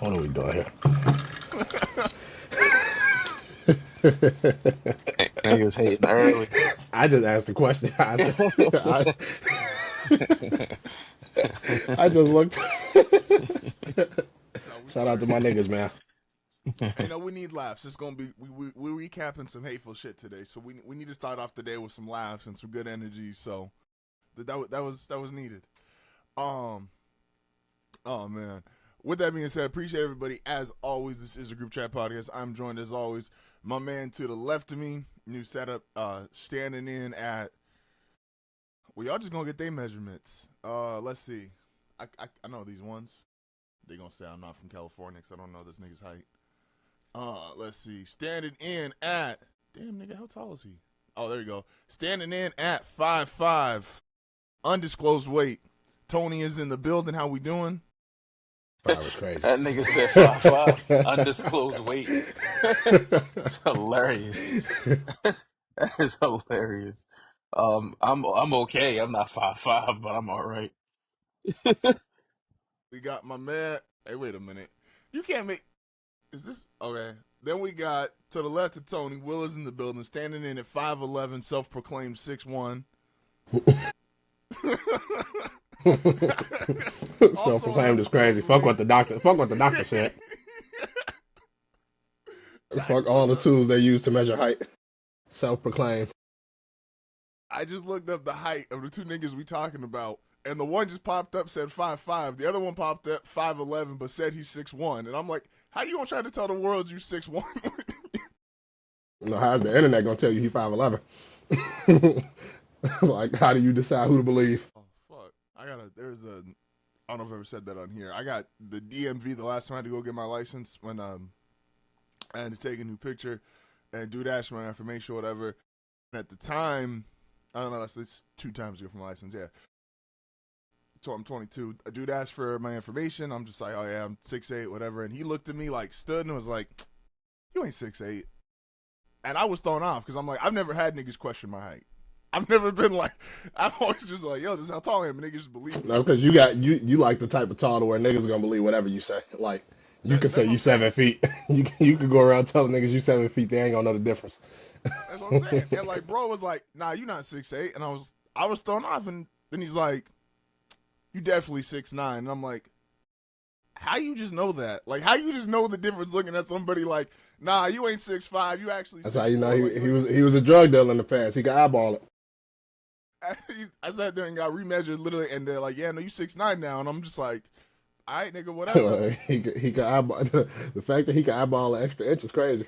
What are we doing here? Niggas hating early. I just asked the question. I just looked. So we Shout out to my starting. niggas, man. You know, we need laughs. It's gonna be we're recapping some hateful shit today, so we need to start off the day with some laughs and some good energy. So that was needed. Um, oh man. With that being said, appreciate everybody. As always, this is a group chat podcast. I'm joined as always, my man to the left of me, new setup, standing in at. Well, y'all just gonna get their measurements. Let's see. I know these ones. They gonna say I'm not from California because I don't know this nigga's height. Let's see. Standing in at damn nigga, how tall is he? Oh, there you go. Standing in at 5'5", undisclosed weight. Tony is in the building. How we doing? Five was crazy. That nigga said 5'5", undisclosed weight. It's hilarious. That is hilarious. I'm okay. I'm not 5'5", but I'm all right. We got my man. Hey, wait a minute. You can't make. Is this okay? Then we got to the left of Tony. Will is in the building, standing in at 5'11", self-proclaimed 6'1". Self-proclaimed is crazy. Fuck what the doctor. Fuck what the doctor said. Fuck all the tools they use to measure height. Self-proclaimed. I just looked up the height of the two niggas we talking about, and the one just popped up said 5'5". The other one popped up 5'11", but said he's 6'1". And I'm like, how you gonna try to tell the world you 6'1"? You know, how's the internet gonna tell you he 5'11"? Like, how do you decide who to believe? Oh fuck! I don't know if I've ever said that on here. I got the DMV the last time I had to go get my license when I had to take a new picture and dude asked my information or whatever. And at the time, I don't know, that's 2 times ago for my license, yeah. So I'm 22. A dude asked for my information. I'm just like, oh yeah, I'm 6'8", whatever. And he looked at me like, stood and was like, you ain't 6'8". And I was thrown off because I'm like, I've never had niggas question my height. I've never been like, I'm always just like, yo, this is how tall I am. And niggas just believe me. No, because you like the type of tall to where niggas are gonna believe whatever you say. Like, you could say That's what you I'm saying. 7 feet. You could go around telling niggas you 7 feet. They ain't gonna know the difference. That's what I'm saying. And like, bro was like, nah, you not 6'8". And I was thrown off. And then he's like, you definitely 6'9". And I'm like, how you just know that? Like, how you just know the difference looking at somebody like, nah, you ain't 6'5", you actually That's how six you know four. Like, he was a drug dealer in the past. He could eyeball it. I sat there and got remeasured literally, and they're like, yeah, no, you 6'9" now. And I'm just like, all right, nigga, whatever. He could eyeball the fact that he could eyeball an extra inch is crazy.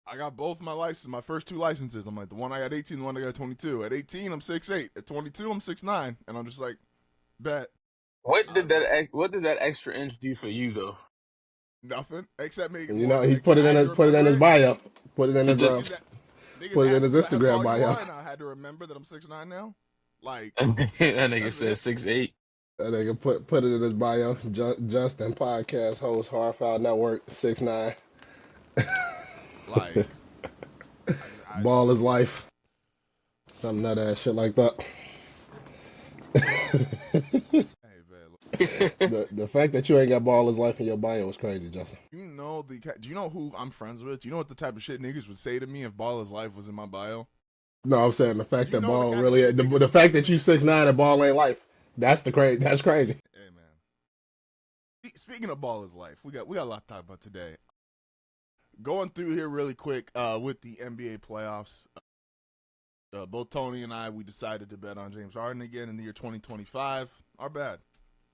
I got both my licenses, my first 2 licenses. I'm like, the one I got 18, the one I got 22. At 18, I'm 6'8". At 22, I'm 6'9". And I'm just like, bet. I was like, What did that extra inch do for you though? nothing except make it You more. know, he Except I had to put it in remember his it. bio. Put it in To his Niggas, just niggas put it in ask his me like, how Instagram tall you bio. are, and I had to remember that I'm 6'9" now. Like, that nigga that's said it. 6'8". That nigga put it in his bio. Justin podcast host, Hardfile Network, 6'9". Like, I Ball is life. Some nut ass shit like that. hey man, The fact that you ain't got ball is life in your bio is crazy, Justin. do you know who I'm friends with? Do you know what the type of shit niggas would say to me if Ball is Life was in my bio? No, I'm saying the Do fact you that know the ball kind of really shit niggas the would say fact to that you me? 6'9" and ball ain't life. That's crazy. Hey man. Speaking of Ball is Life, we got a lot to talk about today. Going through here really quick with the NBA playoffs. Both Tony and I, we decided to bet on James Harden again in the year 2025. Our bad.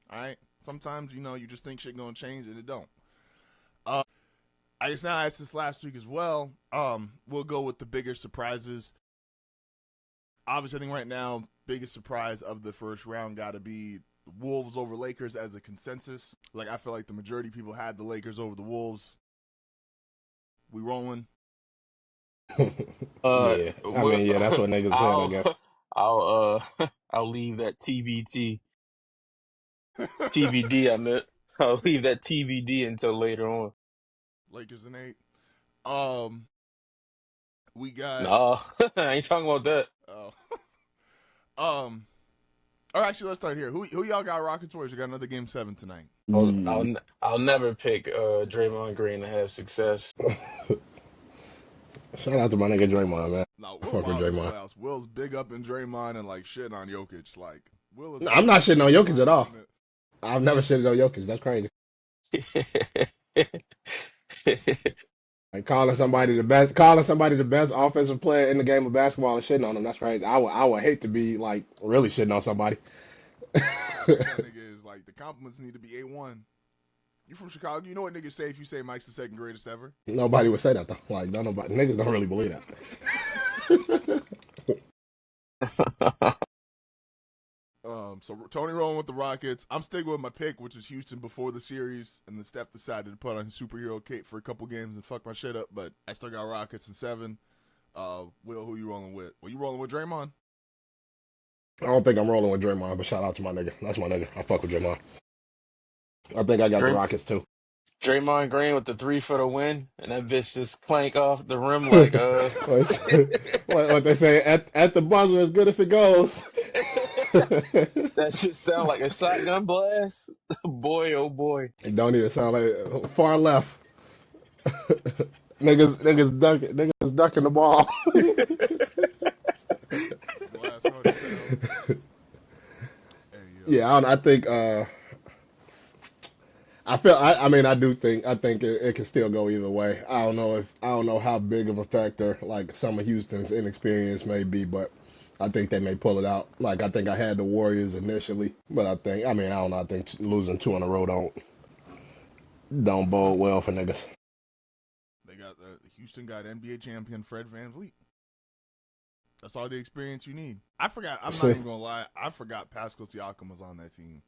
All right. Sometimes you just think shit gonna change and it don't. Uh, I just now asked this last week as well. We'll go with the bigger surprises. Obviously, I think right now, biggest surprise of the first round got to be Wolves over Lakers as a consensus. Like, I feel like the majority of people had the Lakers over the Wolves. We rolling. Yeah, I Well, mean, yeah, that's what niggas said, I I'll guess. I'll leave that TBD. I meant I'll leave that TBD until later on. Lakers and 8. Um, we got Nah, I ain't talking about that. uh, um Or actually, let's start here. Who y'all got Rockets Warriors? You got another game 7 tonight. Yeah. I'll never pick Draymond Green to have success. Shout out to my nigga Draymond, man. No, I Will fuck with wild this Draymond. playoffs. Will's big up in Draymond and like shit on Jokic. Like Will is No, like I'm not the shitting on David Jokic at Wise all. in it. I've never shitted on Jokic. That's crazy. Like Listen, Knicks. calling somebody the best offensive player in the game of basketball and shitting on him. That's crazy. I would hate to be like really shitting on somebody. Like that nigga is like the compliments need to be A1. You from Chicago? You know what niggas say if you say Mike's the second greatest ever? Nobody would say that though. Like nobody niggas don't really believe that. So Tony rolling with the Rockets. I'm sticking with my pick, which is Houston before the series, and then Steph decided to put on his superhero cape for a couple games and fuck my shit up. But I still got Rockets in 7. Will, who you rolling with? Well, you rolling with Draymond? I don't think I'm rolling with Draymond, but shout out to my nigga. That's my nigga. I fuck with Draymond. I think I got the Dray, Rockets too. Draymond Green with the 3 for the win, and that bitch just clank off the rim like what they say at the buzzer is good if it goes. that shit sound like a shotgun blast. Boy, oh boy. It don't even sound like far left. Niggas ducking the ball. Glass hard as hell. Hey, Yeah, I think I mean I think it can still go either way. I don't know how big of a factor like some of Houston's inexperience may be, but I think they may pull it out. Like I think I had the Warriors initially, but I don't know. I think losing 2 in a row don't bode well for niggas. they got Houston got NBA champion Fred VanVleet. That's all the experience you need. I forgot. I'm not even gonna lie. I forgot Pascal Siakam was on that team.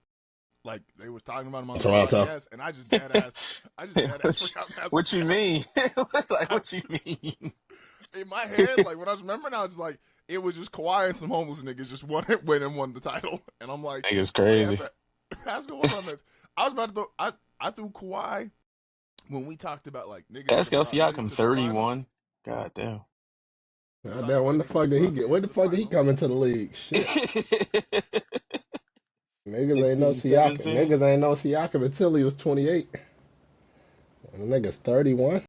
Like they was talking about him on the podcast, and I just dead ass forgot Pascal What you Siakam. mean? Like what you mean? In my head, like when I was remembering, I was just like, it was just Kawhi and some homeless niggas just won the title, and I'm like, Nigga's crazy. Pascal was on this. I was about to throw. I threw Kawhi when we talked about like niggas. Pascal that brought Siakam to the finals. 31. God damn. God damn, when the fuck did he get? When the fuck did he come into the league? Shit, niggas ain't no 16, Siakam. 17. Niggas ain't no Siakam until he was 28. And the nigga's 31.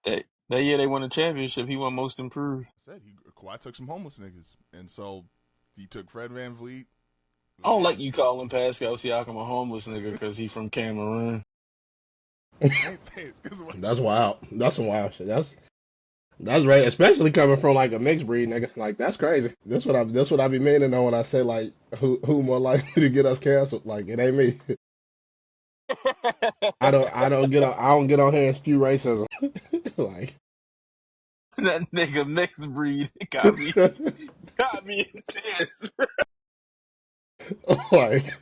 That year they won the championship. He won most improved. I said Kawhi took some homeless niggas, and so he took Fred VanVleet. I don't like you calling Pascal Siakam a homeless nigga because he from Cameroon. I ain't saying it's because That's wild. That's some wild shit. That's right, especially coming from like a mixed breed nigga. Like that's crazy. This what I be meaning though when I say like who more likely to get us canceled. Like it ain't me. I don't get on here and spew racism. Like That nigga mixed breed got me intense. like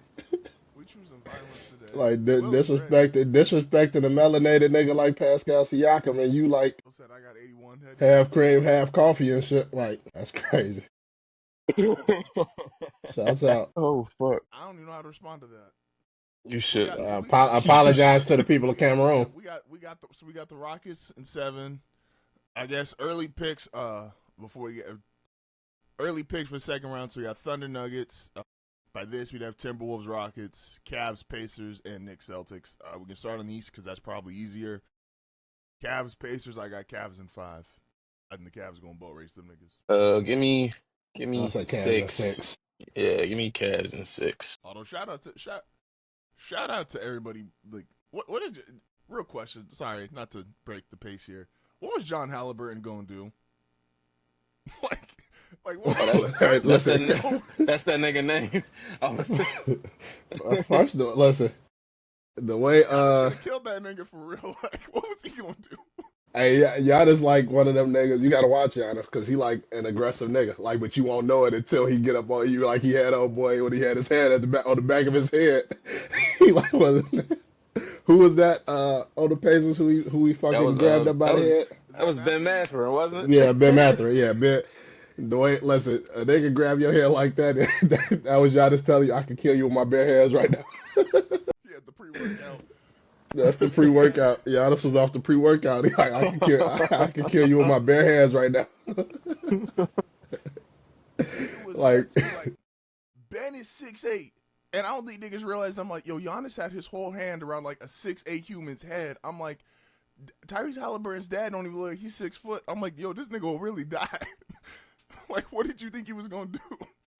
we choosing violence today. like Will is ready. disrespecting a melanated nigga like Pascal Siakam and you like Will said I got 81 head. half cream, half coffee and shit. Like that's crazy. Shouts out. Oh fuck! I don't even know how to respond to that. You should. Apologize to the people of Cameroon. We got the Rockets in 7. I guess early picks. Before we get early picks for the second round. So we got Thunder Nuggets. By this we'd have Timberwolves, Rockets, Cavs, Pacers, and Knicks, Celtics. We can start on the East because that's probably easier. Cavs, Pacers. I got Cavs in 5. I think the Cavs are gonna boat race them niggas. Give me I'll say Cavs at 6. 6. Yeah, give me Cavs in 6. Although shout out to everybody. Like what did you? Real question. Sorry, not to break the pace here. What was John Halliburton gonna do? like what? That's that nigga name. First of all, listen. The way I killed that nigga for real. Like what was he gonna do? hey, Giannis like one of them niggas. You gotta watch Giannis because he like an aggressive nigga. Like, but you won't know it until he get up on you. Like he had old boy when he had his hand at the back on the back of his head. He like one of them. Who was that? On the Pacers who he fucking grabbed up by the head. That was Ben Mathurin, wasn't it? Yeah, Ben Mathurin. Yeah, Ben. The way, listen, they can grab your hair like that. That was Giannis telling you, I can kill you with my bare hands right now. Yeah, the pre-workout. That's the pre-workout. Giannis was off the pre-workout. He like, I can kill you with my bare hands right now. It was like Ben is 6'8". And I don't think niggas realized. I'm like, yo, Giannis had his whole hand around like a 6'8" human's head. I'm like, Tyrese Halliburton's dad don't even look like he's 6 foot. I'm like, yo, this nigga will really die. Like, what did you think he was gonna do?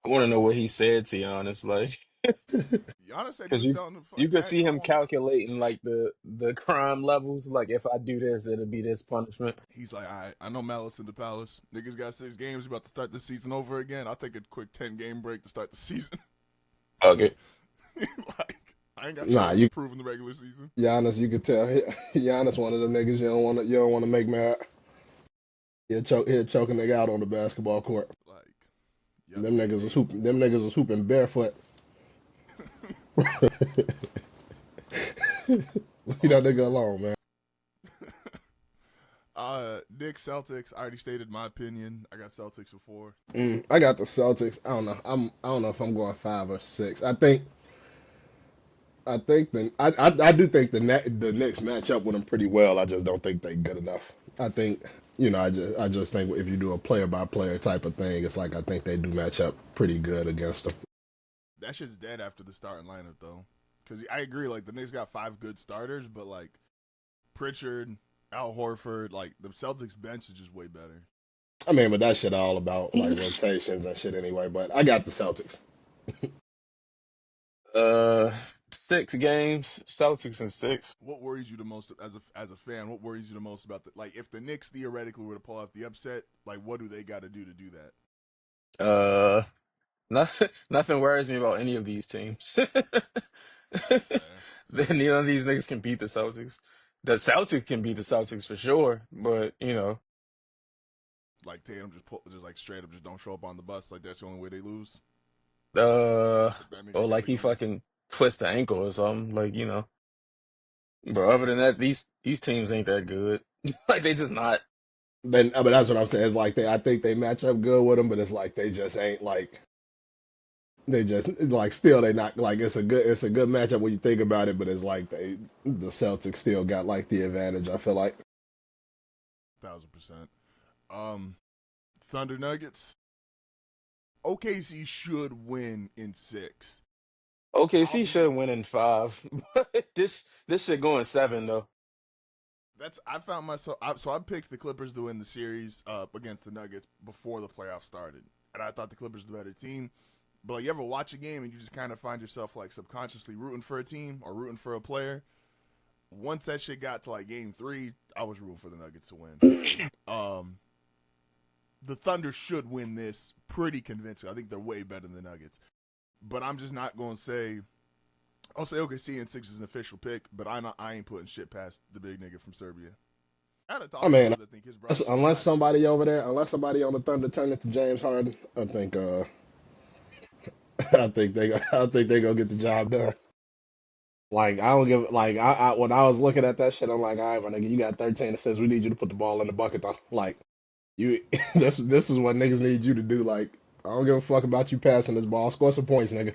I want to know what he said, to be honest, like, Giannis said he because was you telling him, you "Fuck could that, see you don't him want me." calculating like the crime levels. Like, if I do this, it'll be this punishment. He's like, I know Malice in the Palace. Niggas got 6 games. About to start the season over again. I'll take a quick 10-game break to start the season. Okay. Like, I ain't got shit Nah, else to you prove in the regular season. Giannis, you could tell Giannis one of them niggas you don't want to make mad. He'll choke a nigga out on the basketball court. Like, yes, indeed. Them niggas was hooping barefoot. Leave that nigga alone, man. Knicks Celtics. I already stated my opinion. I got Celtics before. I got the Celtics. I don't know if I'm going 5 or 6. I do think the Knicks match up with them pretty well. I just don't think they good enough. I think I just think if you do a player by player type of thing, it's like I think they do match up pretty good against them. That shit's dead after the starting lineup though. Because I agree, like the Knicks got 5 good starters, but like Pritchard, Al Horford, like the Celtics bench is just way better. I mean, but that shit all about like rotations and shit anyway. But I got the Celtics. Uh, 6 games, Celtics in 6. What worries you the most as a fan? What worries you the most about the like if the Knicks theoretically were to pull off the upset, like what do they got to do that? Uh, nothing worries me about any of these teams. Fair, fair. Neither of these niggas can beat the Celtics. The Celtics can beat the Celtics for sure, but Like Tatum just like straight up just don't show up on the bus. Like that's the only way they lose. uh, If that nigga or like never he go get fucking twist the ankle or something, But other than that, these teams ain't that good. Like they just not. Then, but that's what I'm saying. It's like I think they match up good with them, but it's like they just ain't like they just like still they not like it's a good matchup when you think about it, but it's like the Celtics still got like the advantage. I feel like 1,000%. Thunder Nuggets. OKC should win in 6. I'll OKC be should win in 5. This shit going 7 though. That's I found myself. So I picked the Clippers to win the series against the Nuggets before the playoffs started, and I thought the Clippers were the better team. But like, you ever watch a game and you just kind of find yourself like subconsciously rooting for a team or rooting for a player? Once that shit got to like game 3, I was rooting for the Nuggets to win. The Thunder should win this pretty convincing. I think they're way better than the Nuggets, but I'm just not going to say. I'll say OKC in 6 is an official pick, but I ain't putting shit past the big nigga from Serbia. I had a I talk with mean brothers that think his brother's too unless hot. somebody over there, unless somebody on the Thunder turn it to James Harden, I think they gonna get the job done. Like I don't give like I when I was looking at that shit, I'm like, all right, my nigga, you got 13 assists. We need you to put the ball in the bucket though. Like you, this is what niggas need you to do. Like I don't give a fuck about you passing this ball. Score some points, nigga.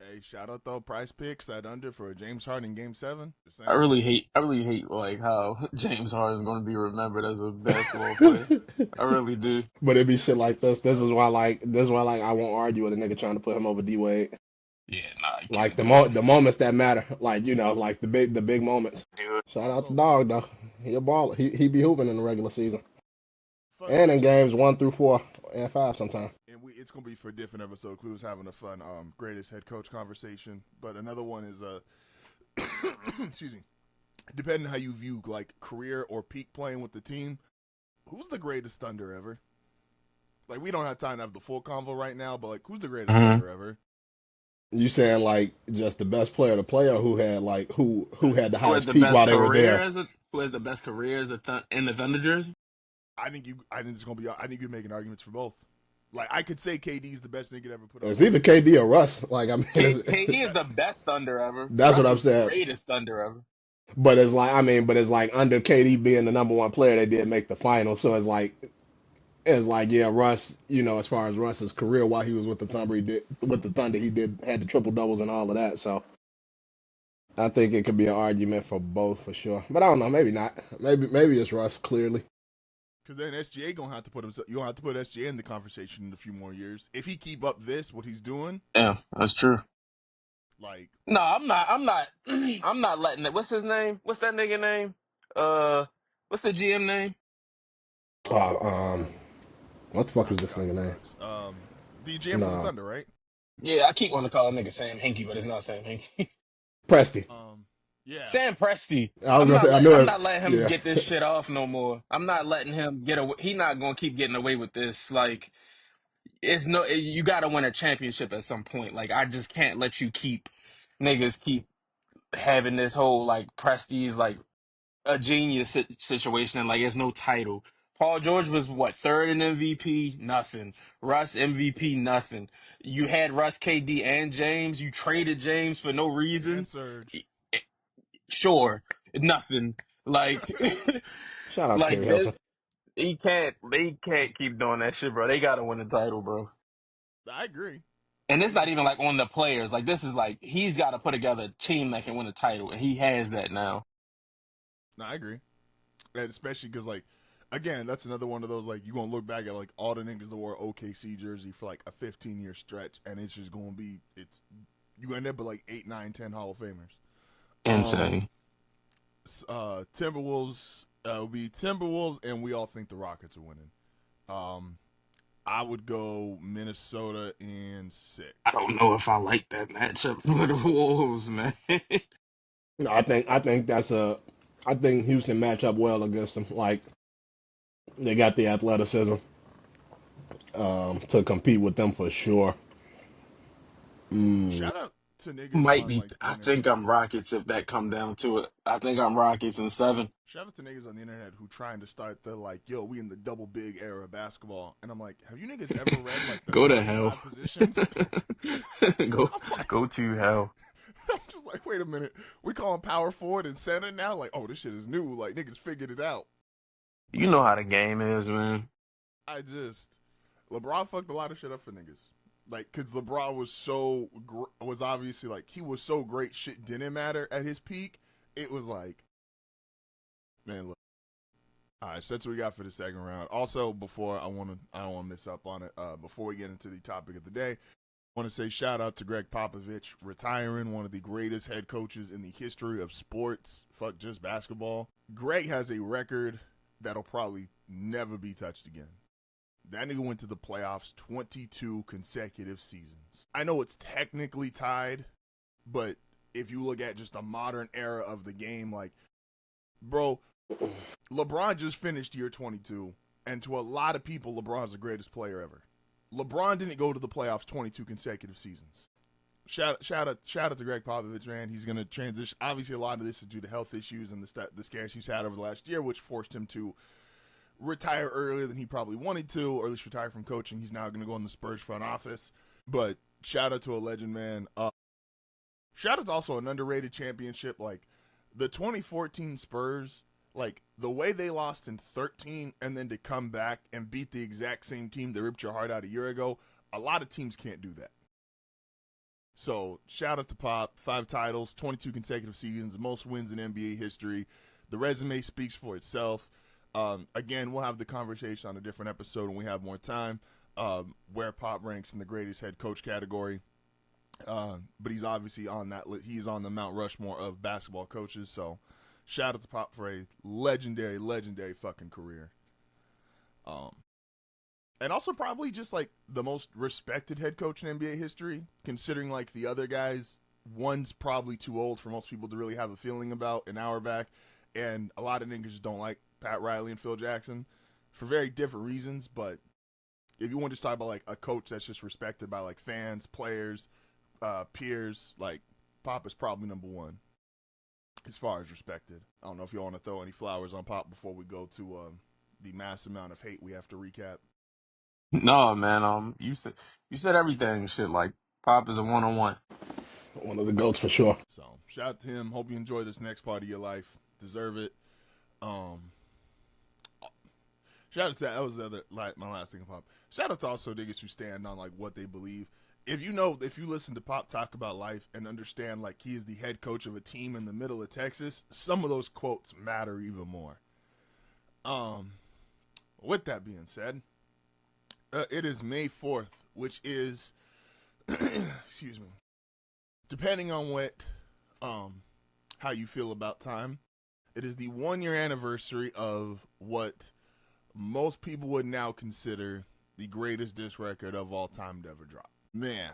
Hey, shout out though, Price Picks that under for James Harden Game 7. Just I saying. really hate like how James Harden is going to be remembered as a basketball player. I really do. But it be shit That like shit's this. what's up. This is why like I won't argue with a nigga trying to put him over D Wade. Yeah, nah, you Like can't do it. the moments that matter. Like like the big moments. Do it. Shout out to Also, Dog though. He a baller. He be hooping in the regular season fun and in question. games 1 through 4 and 5 sometimes. And it's gonna be for a different episode. We was having a fun greatest head coach conversation, but another one is excuse me. Depending on how you view like career or peak playing with the team, who's the greatest Thunder ever? Like we don't have time to have the full convo right now, but like who's the greatest Mhm. Thunder ever? You saying like just the best player to play, or who had like who had the Best. Who has highest the peak best while they were career there? as a Who has the best career as in the Thunder jersey? I think it's gonna be. I think you're making arguments for both. Like I could say KD's the best nigga to ever put on a It's either basketball KD court. or Russ. Like I mean, KD is the Best. best Thunder ever. that's what Russ I'm is the saying. greatest Thunder ever. But it's like but it's like under KD being the number 1 player, they did make the final. So it's like yeah, Russ. As far as Russ's career while he was with the Thunder, he did had the triple doubles and all of that. So I think it could be an argument for both for sure. But I don't know, maybe not. Maybe it's Russ clearly. Because then SGA gonna have to put himself. You gonna have to put SGA in the conversation in a few more years if he keep up what he's doing. Yeah, that's true. Like, No, I'm not. I'm not. I'm not letting it. What's his name? What's that nigga name? Uh, what's the GM name? Uh, uh, what the fuck I is this forgot nigga who it name? was. The GM for the Nah, Thunder, right? Yeah, I keep wanting to call that nigga Sam Hinkie, but it's not Sam Hinkie. Presti. Yeah, Sam Presti. I was gonna say I knew I'm it. not letting him Yeah, get this shit off no more. I'm not letting him get away. He not gonna keep getting away with this. Like, it's no. You got to win a championship at some point. Like, I just can't let you keep niggas keep having this whole like Presti's like a genius situation and like there's no title. Paul George was what, third in MVP? Nothing. Russ MVP? Nothing. You had Russ, KD, and James. You traded James for no and reason. Surge. Sure, nothing. Like, shout out like Terry this. Hilson. He can't. They can't keep doing that shit, bro. They gotta win the title, bro. I agree. And it's It's not just even like on the players. Like this is like he's got to put together a team that can win a title, and he has that now. No, I agree, and especially because like, again, that's another one of those like you gonna look back at like all the niggas that wore OKC jersey for like a 15-year stretch, and it's just gonna be you end up with like 8, 9, 10 Hall of Famers. Um, Insane. Timberwolves will be Timberwolves, and we all think the Rockets are winning. Um, I would go Minnesota in 6. I don't know if I like that matchup for the Wolves, man. No, I think that's a. I think Houston match up well against them. Like they got the athleticism to compete with them for sure. Mm, Shout out to niggas Might on be. like the I internet. think I'm Rockets if that come down to it. I think I'm Rockets in 7. Shout out to niggas on the internet who trying to start the like, yo, we in the double big era of basketball, and I'm like, have you niggas ever read like the Go to starting hell. five positions? go I'm like, go to hell. I'm just like, wait a minute, we calling power forward and center now? Like, oh, this shit is new. Like niggas figured it out. You know how the game is, man. I just LeBron fucked a lot of shit up for niggas. Like, cause LeBron was obviously like he was so great, shit didn't matter at his peak. It was like, man, look. All right, so that's what we got for the second round. Also, I don't want to miss up on it. Before we get into the topic of the day, I want to say shout out to Greg Popovich retiring, one of the greatest head coaches in the history of sports. Fuck just basketball. Greg has a record that'll probably never be touched again. That nigga went to the playoffs 22 consecutive seasons. I know it's technically tied, but if you look at just the modern era of the game, like, bro, LeBron just finished year 22, and to a lot of people, LeBron's the greatest player ever. LeBron didn't go to the playoffs 22 consecutive seasons. Shout out to Greg Popovich, man. He's going to transition. Obviously, a lot of this is due to health issues and the scares he's had over the last year, which forced him to retire earlier than he probably wanted to, or at least retire from coaching. He's now going to go in the Spurs front office. But shout out to a legend, man. Shout out to also an underrated championship. Like the 2014 Spurs, like the way they lost in 13 and then to come back and beat the exact same team that ripped your heart out a year ago, a lot of teams can't do that. So shout out to Pop, 5 titles, 22 consecutive seasons, the most wins in NBA history. The resume speaks for itself. Again, we'll have the conversation on a different episode when we have more time, where Pop ranks in the greatest head coach category. But he's obviously on that. He's on the Mount Rushmore of basketball coaches. So shout out to Pop for a legendary fucking career. And also probably just like the most respected head coach in NBA history, considering like the other guys, one's probably too old for most people to really have a feeling about an hour back, and a lot of niggas just don't like Pat Riley and Phil Jackson for very different reasons. But if you want to just talk about like a coach that's just respected by like fans, players, peers, like Pop is probably number one as far as respected. I don't know if you want to throw any flowers on Pop before we go to the mass amount of hate we have to recap. No, man. You said everything. Shit, like Pop is a 1-on-1. one of the goats for sure. So shout out to him. Hope you enjoy this next part of your life. Deserve it. Shout out to that was the other like my last thing, Pop. Shout out to also niggas who stand on like what they believe. If you listen to Pop talk about life and understand like he is the head coach of a team in the middle of Texas, some of those quotes matter even more. with that being said, it is May 4th, which is, excuse me, depending on how you feel about time, it is the 1 year anniversary of what most people would now consider the greatest disc record of all time to ever drop. Man,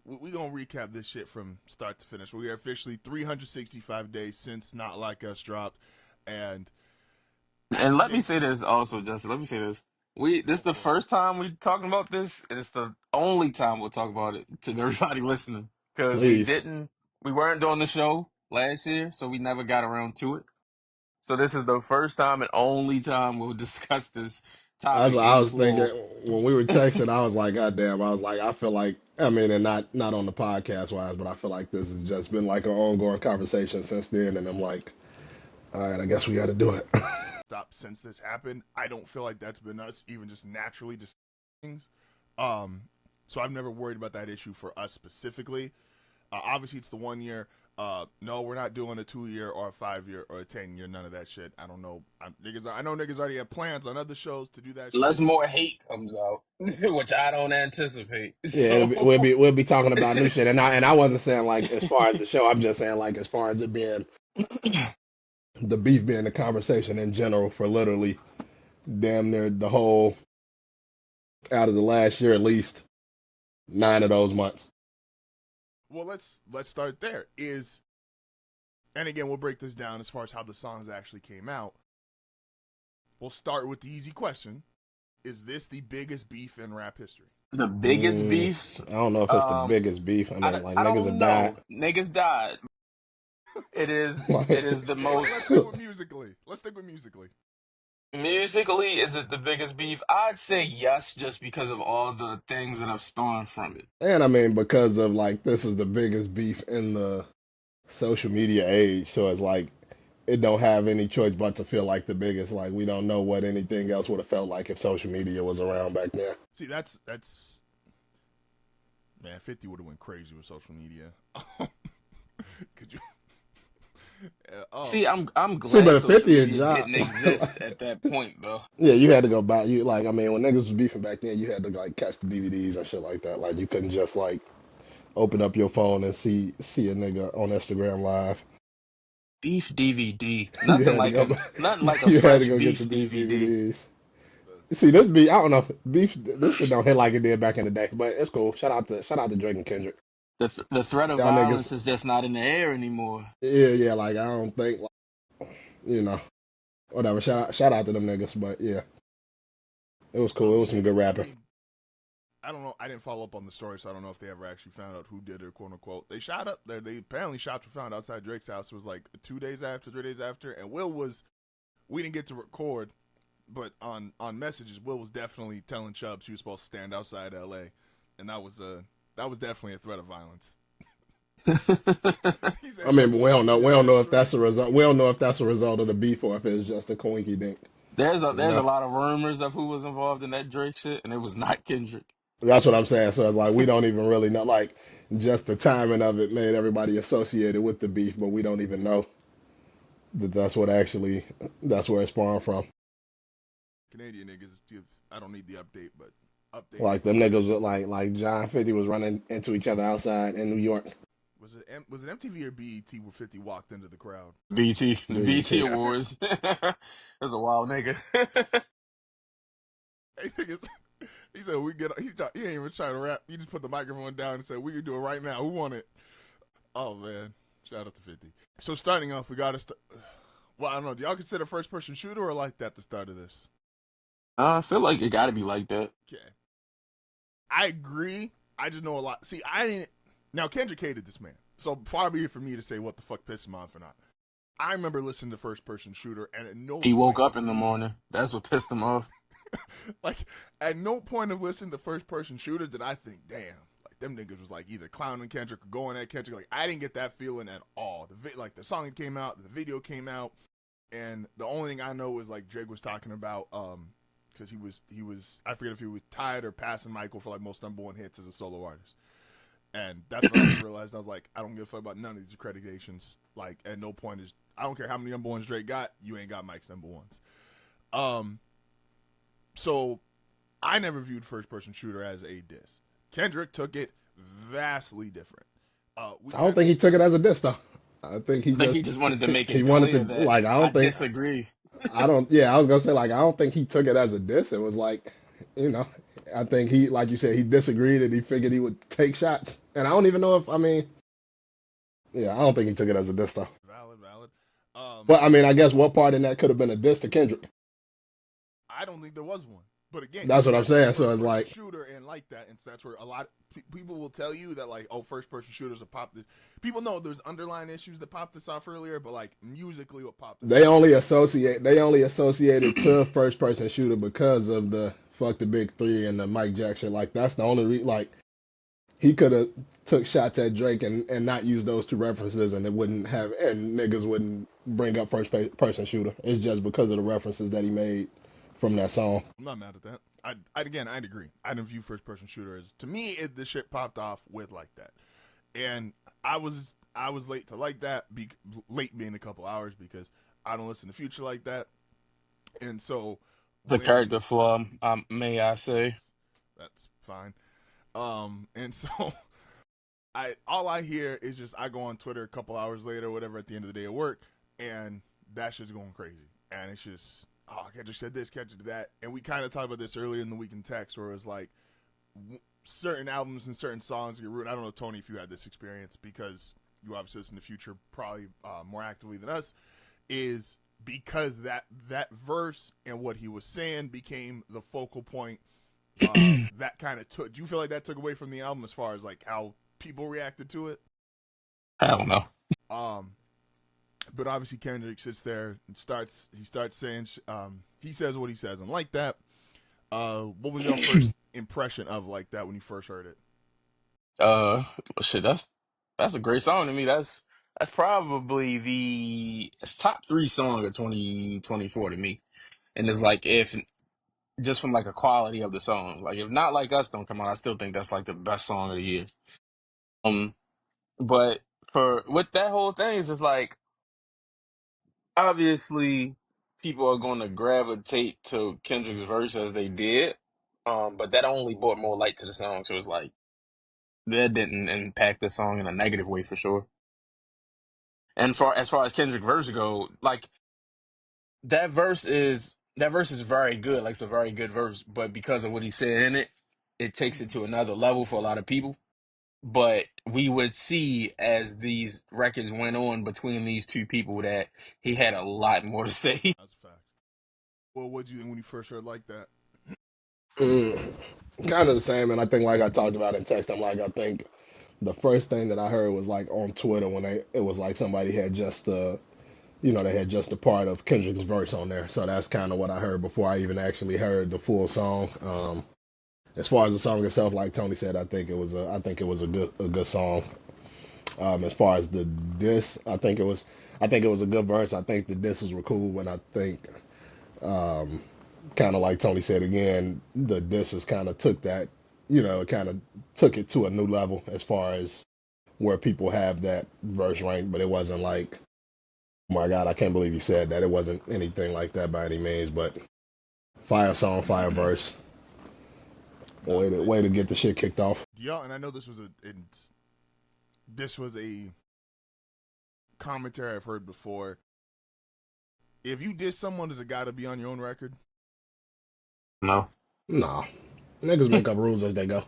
we gonna recap this shit from start to finish. We are officially 365 days since Not Like Us dropped, and And after let me Jake's say this also, Justin. Let me say this. This go is the for it. first time we talking about this, and it's the only time we'll talk about it to everybody listening. Because Please. we weren't doing the show last year, so we never got around to it. So this is the first time and only time we'll discuss this That's topic what I in was thinking full. when we were texting. I was like, God damn. I was like, I feel like, I mean, and not on the podcast wise, but I feel like this has just been like an ongoing conversation since then. And I'm like, all right, I guess we got to do it. Stop since this happened. I don't feel like that's been us even just naturally just things. So I've never worried about that issue for us specifically. Obviously, it's the 1 year. No, we're not doing a 2 year or a 5 year or a 10 year. None of that shit. I don't know. I know niggas already have plans on other shows to do that Unless shit. more hate comes out, which I don't anticipate. Yeah, So we'll be talking about new shit. And I wasn't saying like as far as the show. I'm just saying like as far as it being the beef being the conversation in general for literally damn near the whole out of the last year at least 9 of those months. Well, let's start there. And again, we'll break this down as far as how the songs actually came out. We'll start with the easy question: is this the biggest beef in rap history? the biggest beef, I don't know if it's the um, biggest beef. I mean, like I niggas don't have died. know. Niggas died. It Like, is the Let's most stick with musically. Let's stick with musically. musically. Is it the biggest beef? I'd say yes, just because of all the things that have spawned from it. and I mean because of like this is the biggest beef in the social media age, so it's like it don't have any choice but to feel like the biggest. Like we don't know what anything else would have felt like if social media was around back then. See, that's man. 50 would have went crazy with social media. Could you? Oh, See, I'm See, but glad if social 50 a media job, didn't exist at that point, though. yeah, you had to go buy you like I mean when niggas was beefing back then, you had to like catch the DVDs and shit like that. Like you couldn't just like open up your phone and see a nigga on Instagram live. Beef DVD, You had to go, nothing like a you had to fresh go get the beef beef DVD. DVDs. that's See, this beef, I don't know, beef. This shit don't hit like it did back in the day, but it's cool. Shout out to Drake and Kendrick. The threat of Y'all niggas, violence is just not in the air anymore. yeah, yeah. Like I don't think, like, you know, whatever. Shout out to them niggas, but yeah, it was cool. It was some good I rapping. mean, I don't know. I didn't follow up on the story, so I don't know if they ever actually found out who did it, quote unquote. They shot up there. They apparently shots were found outside Drake's house. It was like 2 days after, 3 days after, and Will was. We didn't get to record, but on messages, Will was definitely telling Chubbs he was supposed to stand outside L.A., and that was definitely a threat of violence. He I said mean, Chubbs but was gonna shoot we down don't the know if that's street. a result. We don't know if that's a result of the beef or if it's just a coinky dink. You There's a know, lot of rumors of who was involved in that Drake shit, and it was not Kendrick. that's what I'm saying. So it's like we don't even really know. Like just the timing of it made everybody associated with the beef, but we don't even know that that's where it spawned from. Canadian niggas give. I don't need the update, but update Like if them I'm niggas Canadian. look like John 50 was running into each other outside in New York. Was it MTV or BET where 50 walked into the crowd? The BT BET. Awards. That's a wild nigga. Hey niggas, he said we get. He ain't even trying to rap. He just put the microphone down and said we can do it right now. Who want it? Oh man, shout out to 50. So starting off, we got to. Well, I don't know. Do y'all consider first person shooter or like that the start of this? I feel like it got to be like that. Okay, I agree. I just know a lot. See, I didn't. Now Kendrick hated this man, so far be it for me to say what the fuck pissed him off or not. I remember listening to first person shooter, and at no He woke point up of in the me morning. That's what pissed him off. like at no point of listening to first person shooter did I think, damn, like them niggas was like either clowning Kendrick or going at Kendrick. Like I didn't get that feeling at all. Like the song came out, the video came out, and the only thing I know was like Drake was talking about because he was I forget if he was tied or passing Michael for like most number one hits as a solo artist. And that's when I realized I was like, I don't give a fuck about none of these accreditations. Like at no point is I don't care how many number ones Drake got, you ain't got Mike's number ones. Um, so I never viewed first person shooter as a diss. Kendrick took it vastly different. We I don't kind of think he took it discussed. as a diss though. I think he I think just he just wanted to make he it wanted clear to that like. I I don't think disagree. I don't. Yeah, I was gonna say like I don't think he took it as a diss. It was like, you know, I think he, like you said, he disagreed and he figured he would take shots. And I don't even know if I mean, yeah, I don't think he took it as a diss though. Valid, valid. But I mean, I guess what part in that could have been a diss to Kendrick? I don't think there was one. But again, That's you what I'm reference saying. So first it's person like shooter and like that, and so that's where a lot of people will tell you that like, oh, first person shooters are pop. People know there's underlying issues that popped this off earlier, but like musically, what popped this off is they only associated to first person shooter because of the fuck the big three and the Mike Jack shit. Like that's the only like he could have took shots at Drake and not used those two references, and it wouldn't have, and niggas wouldn't bring up person shooter. It's just because of the references that he made from that song. I'm not mad at that. I'd agree. I didn't view first person shooter as, to me, the shit popped off with like that, and I was late to like that. Late being a couple hours because I don't listen to Future like that, and so It's a when character flaw, may I say. that's fine. And so I all I hear is just I go on Twitter a couple hours later, whatever, at the end of the day at work, and that shit's going crazy, and it's just, oh, Kendrick said this, Kendrick did that, and we kind of talked about this earlier in the week in text, where it was like certain albums and certain songs get ruined. I don't know, Tony, if you had this experience because you obviously listen to Future probably more actively than us, is because that verse and what he was saying became the focal point. That kind of took. Do you feel like that took away from the album as far as like how people reacted to it? I don't know. Um, but obviously Kendrick sits there and starts saying he says what he says, and like that. What was your first impression of like that when you first heard it? Uh, shit, that's a great song to me. That's probably it's top three song of 2024 to me. And it's like if just from like a quality of the song, like if Not Like Us don't come out, I still think that's like the best song of the year. Um, but for with that whole thing, it's just like obviously people are going to gravitate to Kendrick's verse as they did. But that only brought more light to the song, so it's like that didn't impact the song in a negative way for sure. And for as far as Kendrick verse go, like that verse is very good. Like it's a very good verse, but because of what he said in it, it takes it Mm-hmm. to another level for a lot of people. But we would see as these records went on between these two people that he had a lot more to say. That's a fact. Well, what did you think when you first heard like that? Mm, kind of the same, and I think like I talked about in text, I'm like I think the first thing that I heard was like on Twitter when it was like somebody had just they had just a part of Kendrick's verse on there, so that's kind of what I heard before I even actually heard the full song. As far as the song itself, like Tony said, I think it was a good song. As far as the diss, I think it was a good verse. I think the disses were cool, and I think um, kind of like Tony said again, the disses kind of took that, kind of took it to a new level as far as where people have that verse ranked, but it wasn't like, oh my God, I can't believe he said that. It wasn't anything like that by any means, but fire song, fire verse, Nah, way to get the shit kicked off. yeah, and I know this was a commentary I've heard before. If you diss someone, does it got to be on your own record? No. Nah, niggas make up rules as they go.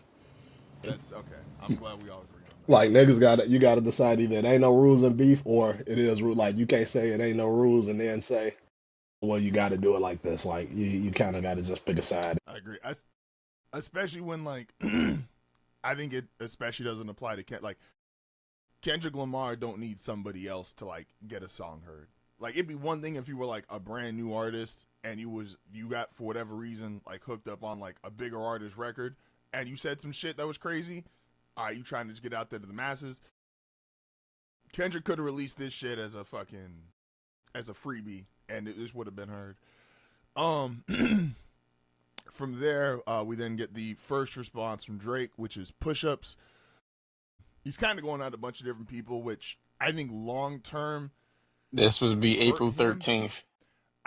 That's okay. I'm glad we all agree on that. Like niggas you gotta decide either it ain't no rules in beef or it is rule. Like you can't say it ain't no rules and then say, well, you got to do it like this. Like you kind of got to just pick a side. I agree. Especially when like I think it especially doesn't apply to like Kendrick Lamar don't need somebody else to like get a song heard. Like it'd be one thing if you were like a brand new artist and you got for whatever reason like hooked up on like a bigger artist record and you said some shit that was crazy. All right, you trying to just get out there to the masses. Kendrick could have released this shit as a freebie and it just would have been heard. Um From there, we then get the first response from Drake, which is push-ups. He's kind of going at a bunch of different people, which I think long term This would be hurt April him. 13th.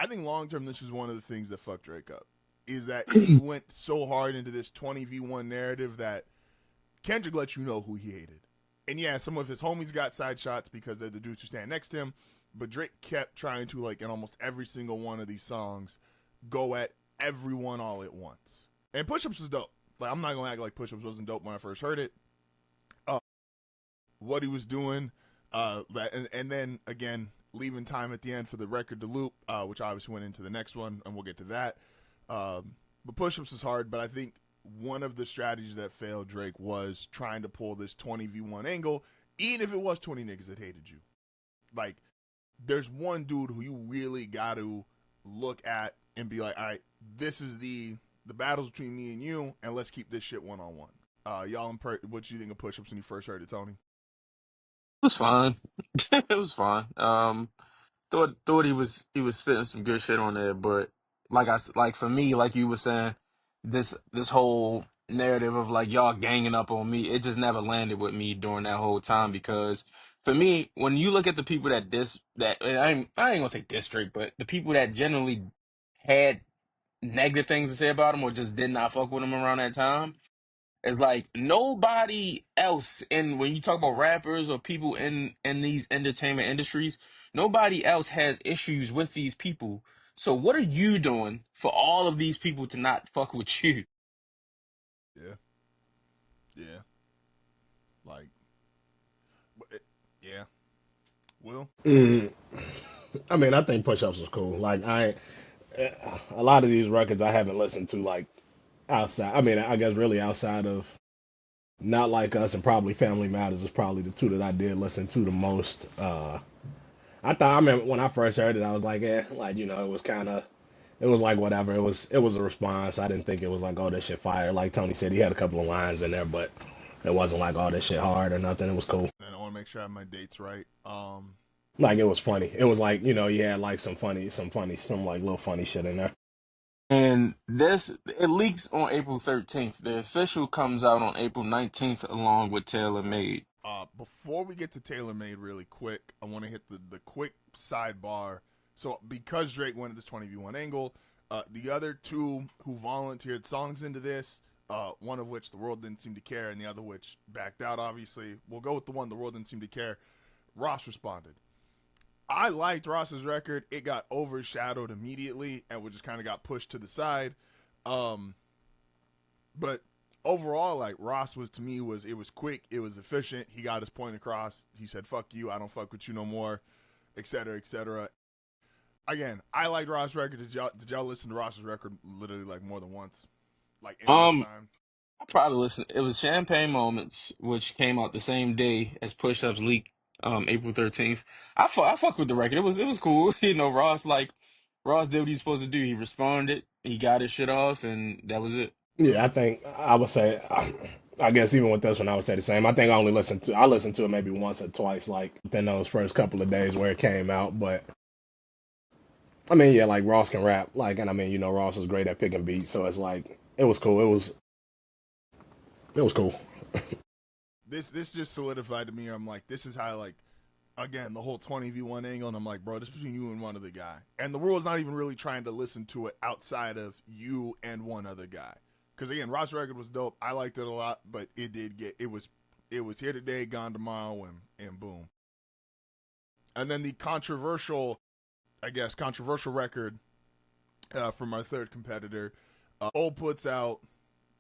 I think long term, this is one of the things that fucked Drake up. Is that he went so hard into this 20v1 narrative that Kendrick let you know who he hated. And yeah, some of his homies got side shots because they're the dudes who stand next to him. But Drake kept trying to, like, in almost every single one of these songs, go at everyone all at once. And Push Ups was dope. Like, I'm not going to act like Push Ups wasn't dope when I first heard it. What he was doing, and then, again, leaving time at the end for the record to loop, which obviously went into the next one, and we'll get to that. But Push Ups is hard, but I think one of the strategies that failed Drake was trying to pull this 20v1 angle, even if it was 20 niggas that hated you. Like, there's one dude who you really got to look at and be like, all right, this is the battles between me and you, and let's keep this shit one-on-one. Y'all, what do you think of Push Ups when you first heard it, Tony? It was fine. It was fine. Thought he was spitting some good shit on there, but like for me, like you were saying, this whole narrative of like y'all ganging up on me, it just never landed with me during that whole time because for me, when you look at the people that I ain't gonna say district, but the people that generally had negative things to say about him or just did not fuck with him around that time. It's like nobody else in when you talk about rappers or people in these entertainment industries, nobody else has issues with these people. So what are you doing for all of these people to not fuck with you? Yeah. Yeah. Like, yeah. Will? I mean, I think Push Ups was cool. Like a lot of these records I haven't listened to like outside. I mean, I guess really outside of Not Like Us and probably Family Matters is probably the two that I did listen to the most. I remember when I first heard it, I was like, like it was kind of, it was like whatever. It was a response. I didn't think it was like, oh, this shit fire. Like Tony said, he had a couple of lines in there, but it wasn't like, oh, this shit hard or nothing. It was cool. And I want to make sure I have my dates right. Like it was funny. It was like you had like some like little funny shit in there. And this it leaks on April 13th. The official comes out on April 19th along with Taylor Made. Before we get to Taylor Made really quick, I want to hit the quick sidebar. So because Drake went to this 20v1 angle, the other two who volunteered songs into this, one of which the world didn't seem to care, and the other which backed out, obviously. We'll go with the one the world didn't seem to care. Ross responded. I liked Ross's record. It got overshadowed immediately and just kind of got pushed to the side. But overall, like Ross was to me it was quick, it was efficient. He got his point across. He said, "Fuck you, I don't fuck with you no more," etc., etc. Again, I liked Ross's record. Did y'all listen to Ross's record literally like more than once, like in real Um, time? I probably listened. It was Champagne Moments, which came out the same day as Push Ups Leak, April 13th. I fuck with the record. It was cool. Ross did what he's supposed to do. He responded. He got his shit off, and that was it. Yeah, I think I would say. I guess even with this one, I would say the same. I think I listened to it maybe once or twice, like within those first couple of days where it came out. But I mean, yeah, like Ross can rap, like, and I mean, Ross is great at picking beats, so it's like it was cool. It was cool. This just solidified to me. I'm like, this is how like again the whole 20v1 angle, and I'm like, bro, this is between you and one other guy, and the world's not even really trying to listen to it outside of you and one other guy. Because again, Ross' record was dope. I liked it a lot, but it was here today, gone tomorrow, and boom. And then the controversial record from our third competitor, Cole puts out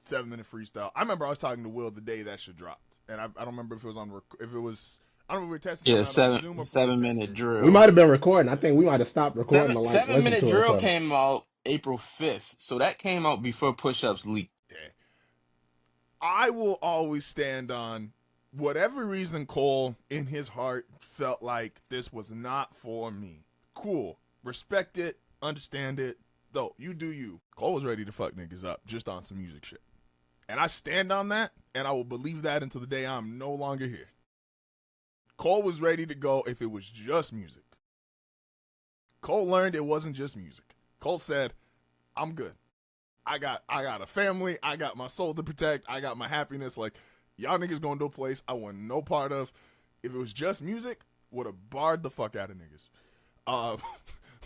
7-minute freestyle. I remember I was talking to Will the day that shit dropped, and I don't remember if it was if it was. I don't remember if we were testing Yeah, something out on seven Zoom or if we were 7 minute texting. We drill. might have been recording. I think we might have stopped recording Seven to like seven listen minute to it or drill something. came out April 5th, so that came out before Push Ups Leak. Yeah. I will always stand on whatever reason Cole in his heart felt like this was not for me. Cool. Respect it. Understand it. Though, you do you. Cole was ready to fuck niggas up just on some music shit. And I stand on that, and I will believe that until the day I'm no longer here. Cole was ready to go if it was just music. Cole learned it wasn't just music. Cole said, I'm good. I got a family. I got my soul to protect. I got my happiness. Like, y'all niggas going to a place I want no part of. If it was just music, would have barred the fuck out of niggas.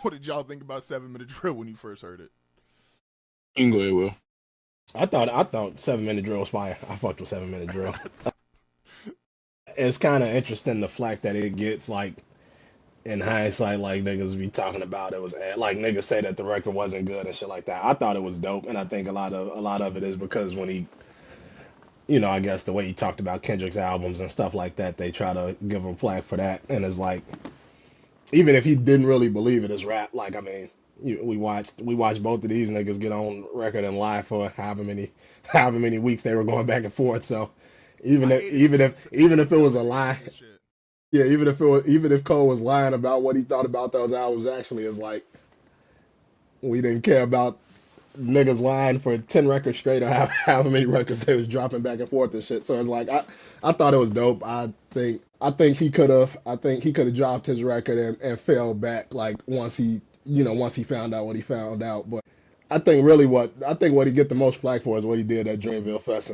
What did y'all think about 7 Minute Drill when you first heard it? You can go ahead, Will. I thought 7 Minute Drill was fire. I fucked with 7 Minute Drill. It's kind of interesting the flack that it gets. Like in hindsight, like niggas be talking about it was like niggas say that the record wasn't good and shit like that. I thought it was dope, and I think a lot of it is because when he, I guess the way he talked about Kendrick's albums and stuff like that, they try to give him flack for that, and it's like even if he didn't really believe it as rap, like I mean, we watched both of these niggas get on record and lie for however many weeks they were going back and forth. So even I if hated even if to even see if it was Cole a releasing lie, this shit. yeah, even if Cole was lying about what he thought about those albums, actually, it's like we didn't care about niggas lying for 10 records straight or however many records they was dropping back and forth and shit. So it's like I thought it was dope. I think he could have dropped his record and fell back like once he found out what he found out. But I think what he get the most flack for is what he did at Dreamville Fest.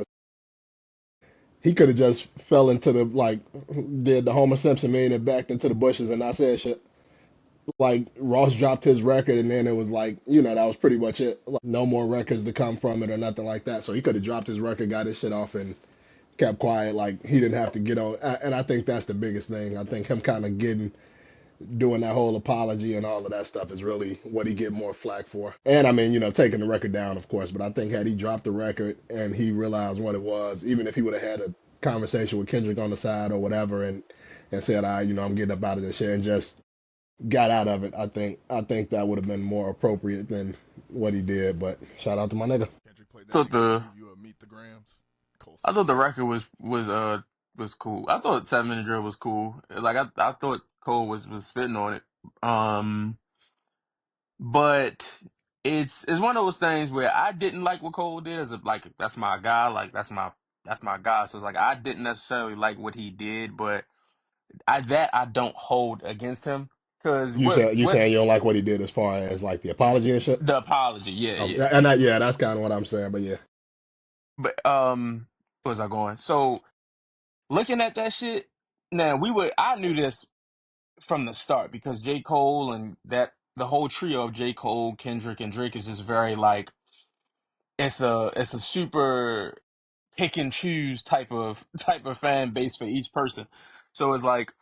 He could have just fell into the like did the Homer Simpson meme and backed into the bushes and not said shit. Like Ross dropped his record and then it was like, that was pretty much it. Like, no more records to come from it or nothing like that. So he could have dropped his record, got his shit off and kept quiet. Like he didn't have to get on. And I think that's the biggest thing. I think him kind of doing that whole apology and all of that stuff is really what he get more flack for. And I mean, taking the record down, of course. But I think had he dropped the record and he realized what it was, even if he would have had a conversation with Kendrick on the side or whatever and said, I'm getting up out of this shit and just got out of it. I think that would have been more appropriate than what he did. But shout out to my nigga. Kendrick played that Thought nigga in the the preview of Meet the Grams. Cole I said, thought the "Yeah." record was cool. I thought 7 Minute Drill was cool. Like I thought Cole was spitting on it. Um, but it's one of those things where I didn't like what Cole did. Like that's my guy. Like that's my guy. So it's like I didn't necessarily like what he did, but I don't hold against him because You what saying you don't like what he did as far as like the apology and shit? the apology. Yeah, Oh, yeah. yeah, that's kind of what I'm saying. But yeah, But where was I going? So looking at that shit, now I knew this from the start because J. Cole and the whole trio of J. Cole, Kendrick, and Drake is just very like it's a super pick and choose type of fan base for each person. So it's like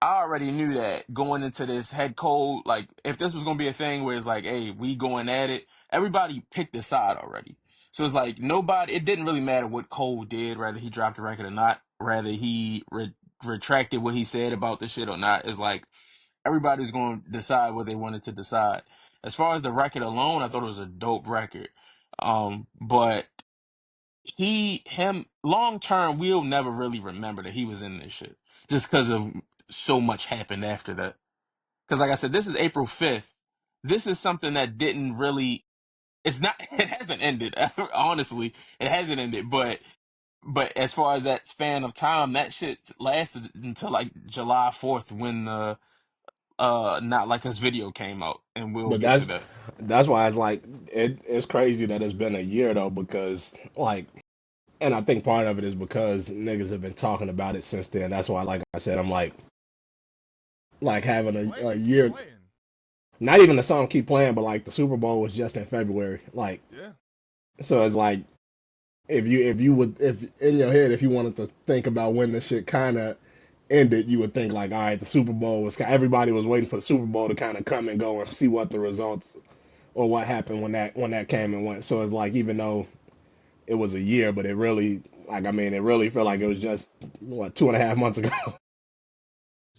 I already knew that going into this head cold, like if this was gonna be a thing where it's like, hey, we going at it, everybody picked a side already. So it's like nobody. It didn't really matter what Cole did, whether he dropped a record or not, whether he retracted what he said about the shit or not. It's like everybody's going to decide what they wanted to decide. As far as the record alone, I thought it was a dope record. But him long term, we'll never really remember that he was in this shit just because of so much happened after that. Because like I said, this is April 5th. This is something that didn't really. It's not. It hasn't ended. Honestly, it hasn't ended. But as far as that span of time, that shit lasted until like July 4th when the Not Like Us video came out, and we'll but get to that's that. that's why it's like it's crazy that it's been a year though because like, and I think part of it is because niggas have been talking about it since then. That's why, like I said, I'm like They having keep playing. a They keep year. playing. Not even the song keep playing, but like the Super Bowl was just in February. Like, Yeah. so it's like if in your head if you wanted to think about when the shit kind of ended, you would think like, all right, the Super Bowl was everybody was waiting for the Super Bowl to kind of come and go and see what the results or what happened when that came and went. So it's like even though it was a year, but it really like I mean it really felt like it was just what 2.5 months ago.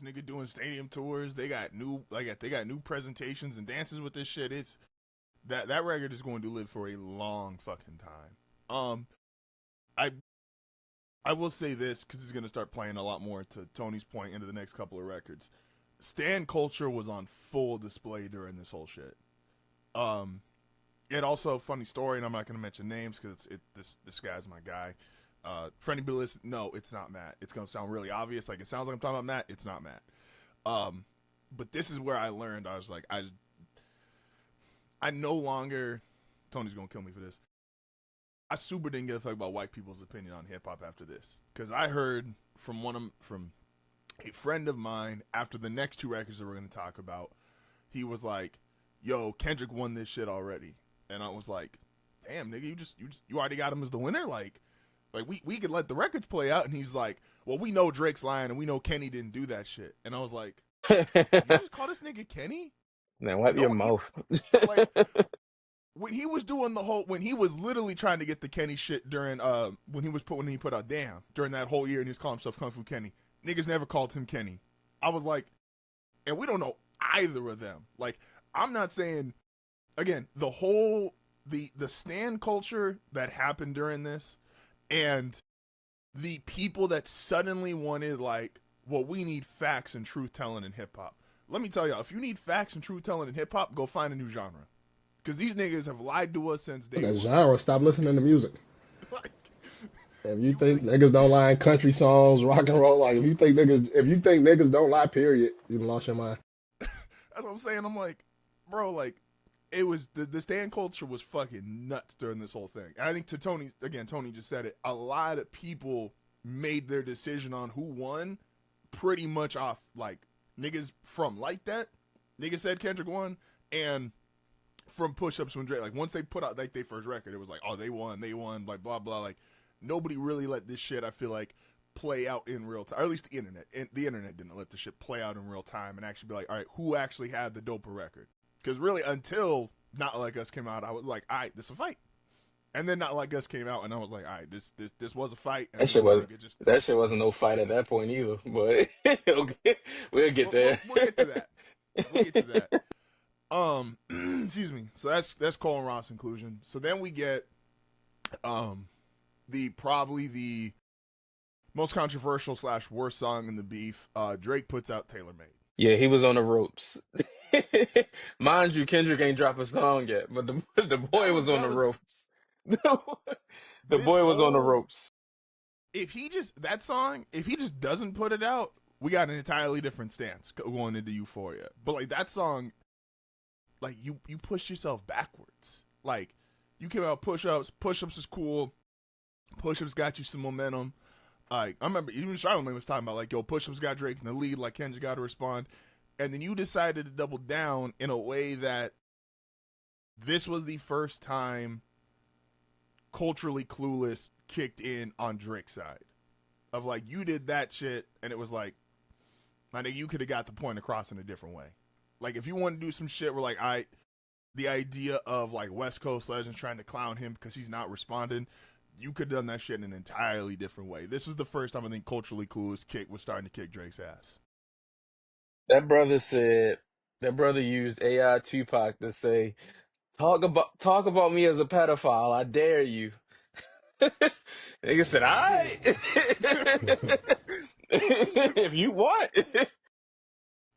This nigga doing stadium tours. They got new presentations and dances with this shit. It's that record is going to live for a long fucking time. I I will say this because he's going to start playing a lot more to Tony's point into the next couple of records. Stan culture was on full display during this whole shit. It also funny story, and I'm not going to mention names because this guy's my guy. For anybody listening, no, it's not Matt. It's going to sound really obvious. Like it sounds like I'm talking about Matt. It's not Matt. But this is where I learned. I was like, I no longer. Tony's going to kill me for this. I super didn't give a fuck about white people's opinion on hip hop after this because I heard from a friend of mine after the next two records that we're going to talk about he was like, "Yo, Kendrick won this shit already," and I was like, "Damn, nigga, you already got him as the winner, like we could let the records play out." And he's like, "Well, we know Drake's lying, and we know Kenny didn't do that shit." And I was like, "You just call this nigga Kenny?" Man, wipe your No, mouth. like when he was doing when he was literally trying to get the Kenny shit during when he put out Damn during that whole year, and he was calling himself Kung Fu Kenny. Niggas never called him Kenny. I was like, and we don't know either of them. Like, I'm not saying, again, the stan culture that happened during this, and the people that suddenly wanted, like, well, we need facts and truth telling in hip hop. Let me tell y'all, if you need facts and truth telling in hip hop, go find a new genre. Because these niggas have lied to us since day That one. genre, stop listening to music. Like, If you think niggas don't lie in country songs, rock and roll, like if you think niggas don't lie, period, you lost your mind. that's what I'm saying. I'm like, bro, like, it was the stand culture was fucking nuts during this whole thing. And I think Tony just said it. A lot of people made their decision on who won pretty much off like niggas from Like That. Niggas said Kendrick won, and from push-ups when Drake, like once they put out like their first record, it was like, oh, they won, like blah blah. Like nobody really let this shit, I feel like, play out in real time. Or at least the internet. And the internet didn't let the shit play out in real time and actually be like, all right, who actually had the doper record? Because really, until Not Like Us came out, I was like, all right, this is a fight. And then Not Like Us came out, and I was like, all right, this was a fight. And That then shit this was nigga just that shit wasn't no fight at that point either. But we'll get there. we'll get to that. We'll get to that. Excuse me. So that's Cole and Ross inclusion. So then we get probably the most controversial / worst song in the beef. Drake puts out Tailor Made. Yeah, he was on the ropes. Mind you, Kendrick ain't dropped a song yet, but the boy was on That the was ropes. The this boy was on the whole ropes. if he just doesn't put it out, we got an entirely different stance going into Euphoria. But like that song, like you pushed yourself backwards. Like you came out push-ups is cool. Push-ups got you some momentum. Like I remember even Charlamagne was talking about like, yo, push-ups got Drake in the lead, like Kendrick got to respond. And then you decided to double down in a way that this was the first time Culturally Clueless kicked in on Drake's side. Of like, you did that shit, and it was like, I think you could have got the point across in a different way. Like, if you want to do some shit where, like, the idea of, like, West Coast legends trying to clown him because he's not responding, you could have done that shit in an entirely different way. This was the first time I think Culturally Clueless was starting to kick Drake's ass. That brother used AI Tupac to say, talk about me as a pedophile. I dare you. Nigga said, all right. If you want.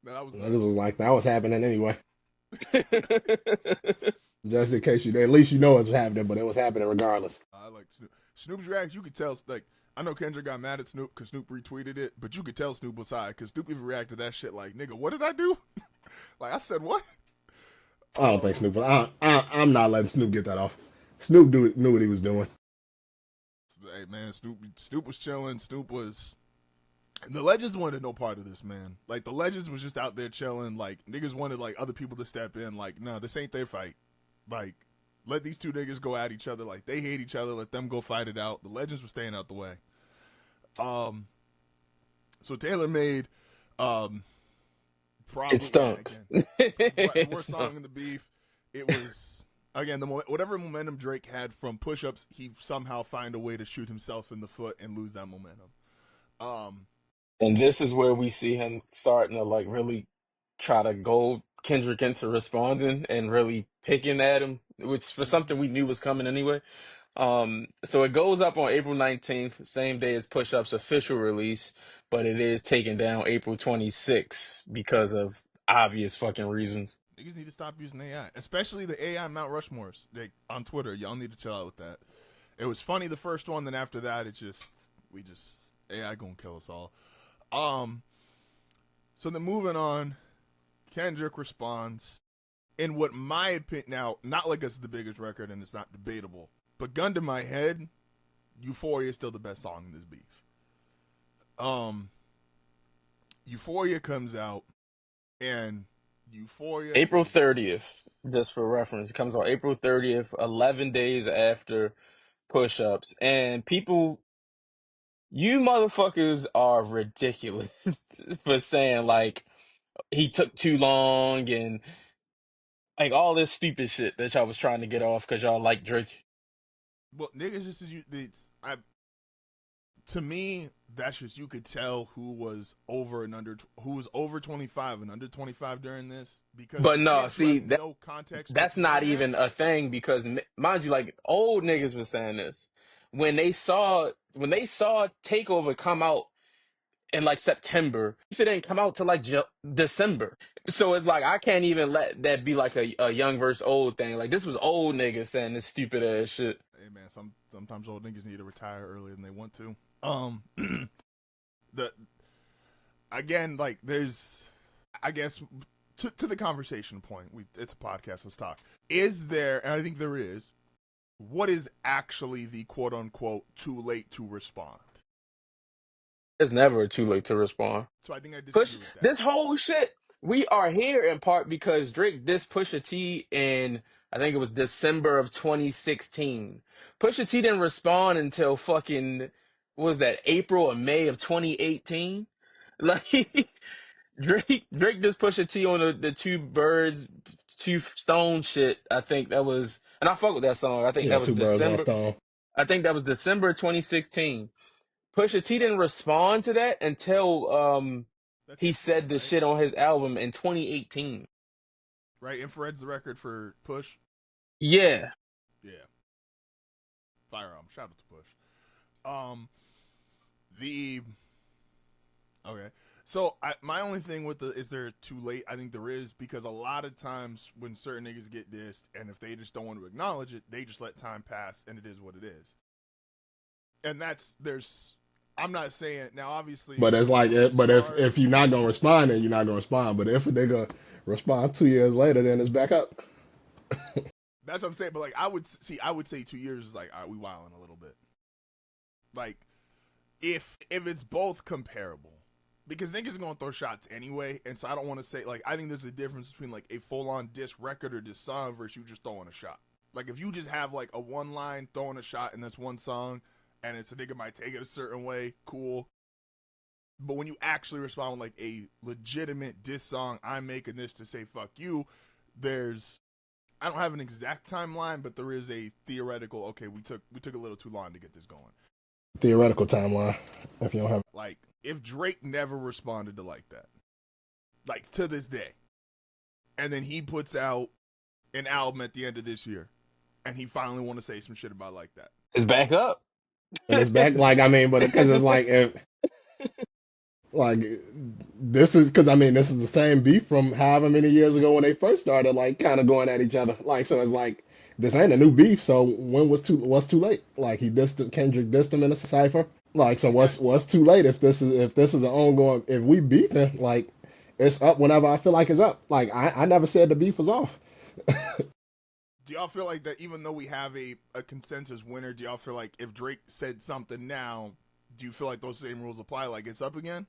That was Niggas was nuts. like that was happening anyway. Just in case at least you know it's happening, but it was happening regardless. I like Snoop. Snoop's reaction, you could tell, like, I know Kendrick got mad at Snoop because Snoop retweeted it, but you could tell Snoop was high because Snoop even reacted to that shit like, nigga, what did I do? Like, I said, what? I don't think Snoop. I'm not letting Snoop get that off. Snoop knew what he was doing. Hey, man, Snoop was chilling. The Legends wanted no part of this, man. Like, the Legends was just out there chilling. Like, niggas wanted, like, other people to step in. Like, no, this ain't their fight. Like, let these two niggas go at each other. Like, they hate each other. Let them go fight it out. The Legends were staying out the way. So Taylor made, probably, It stunk. again, the It worst stunk. song in the beef. It was, again, whatever momentum Drake had from push-ups, he somehow find a way to shoot himself in the foot and lose that momentum. And this is where we see him starting to like really try to goad Kendrick into responding and really picking at him, which for something we knew was coming anyway. So it goes up on April 19th, same day as Push Up's official release, but it is taken down April 26th because of obvious fucking reasons. Niggas need to stop using AI, especially the AI Mount Rushmores on Twitter. Y'all need to chill out with that. It was funny the first one, then after that, AI gonna kill us all. So then moving on, Kendrick responds in what my opinion, now not like it's the biggest record and it's not debatable, but gun to my head, Euphoria is still the best song in this beef. Euphoria comes out and Euphoria April is 30th, just for reference. It comes on April 30th, 11 days after Push Ups. And people, you motherfuckers are ridiculous for saying, like, he took too long and, like, all this stupid shit that y'all was trying to get off because y'all like Drake. well, niggas just as you. It's I to me, that's just you could tell who was over and under, who was over 25 and under 25 during this because But the no, kids who see, have no context that's not during that. even a thing because mind you, like old niggas was saying this when they saw Takeover come out in like September. If it didn't come out till like December, so it's like I can't even let that be like a young versus old thing. Like this was old niggas saying this stupid ass shit. Hey man, sometimes old niggas need to retire earlier than they want to. The again, like there's, I guess, to the conversation point. It's a podcast. Let's talk. Is there? And I think there is. What is actually the quote unquote too late to respond? It's never too late to respond. So I think I Push disagree with that. this whole shit. We are here in part because Drake dissed Pusha T in I think it was December of 2016. Pusha T didn't respond until fucking what was that April or May of 2018. Like Drake just Pusha T on the two birds, two stone shit. I think that was, and I fuck with that song. I think Yeah, that was two birds, one December. stone. I think that was December 2016. Pusha T didn't respond to that until That's he infrared, said this right? shit on his album in 2018. Right, infrared's the record for Push. Yeah. Yeah, firearm. Shout out to Push. Um, the okay. So my only thing with the is there too late? I think there is because a lot of times when certain niggas get dissed and if they just don't want to acknowledge it, they just let time pass and it is what it is. And that's there's. I'm not saying now. Obviously, But it's when like, niggas are but if stars, you're not gonna respond, then you're not gonna respond. But if a nigga respond 2 years later, then it's back up. that's what I'm saying. But like, I would say 2 years is like, all right, we wilding a little bit. Like, if it's both comparable, because niggas are gonna throw shots anyway, and so I don't want to say like I think there's a difference between like a full on diss record or diss song versus you just throwing a shot. Like if you just have like a one line throwing a shot in this one song, and it's a nigga might take it a certain way, cool. But when you actually respond with like a legitimate diss song, I'm making this to say fuck you. There's I don't have an exact timeline, but there is a theoretical. Okay, we took a little too long to get this going. Theoretical timeline. If you don't have, Like if Drake never responded to like that, like to this day, and then he puts out an album at the end of this year, and he finally want to say some shit about like that. It's back up. and it's back. Like I mean, but because it's like if like this is because I mean this is the same beef from however many years ago when they first started like kind of going at each other. Like so it's like this ain't a new beef. So when what's too late? Like he dissed Kendrick dissed him in a cipher. Like so You got what's too late if this is an ongoing if we beefing like it's up whenever I feel like it's up. Like I never said the beef was off. do y'all feel like that even though we have a consensus winner, do y'all feel like if Drake said something now, do you feel like those same rules apply? Like it's up again?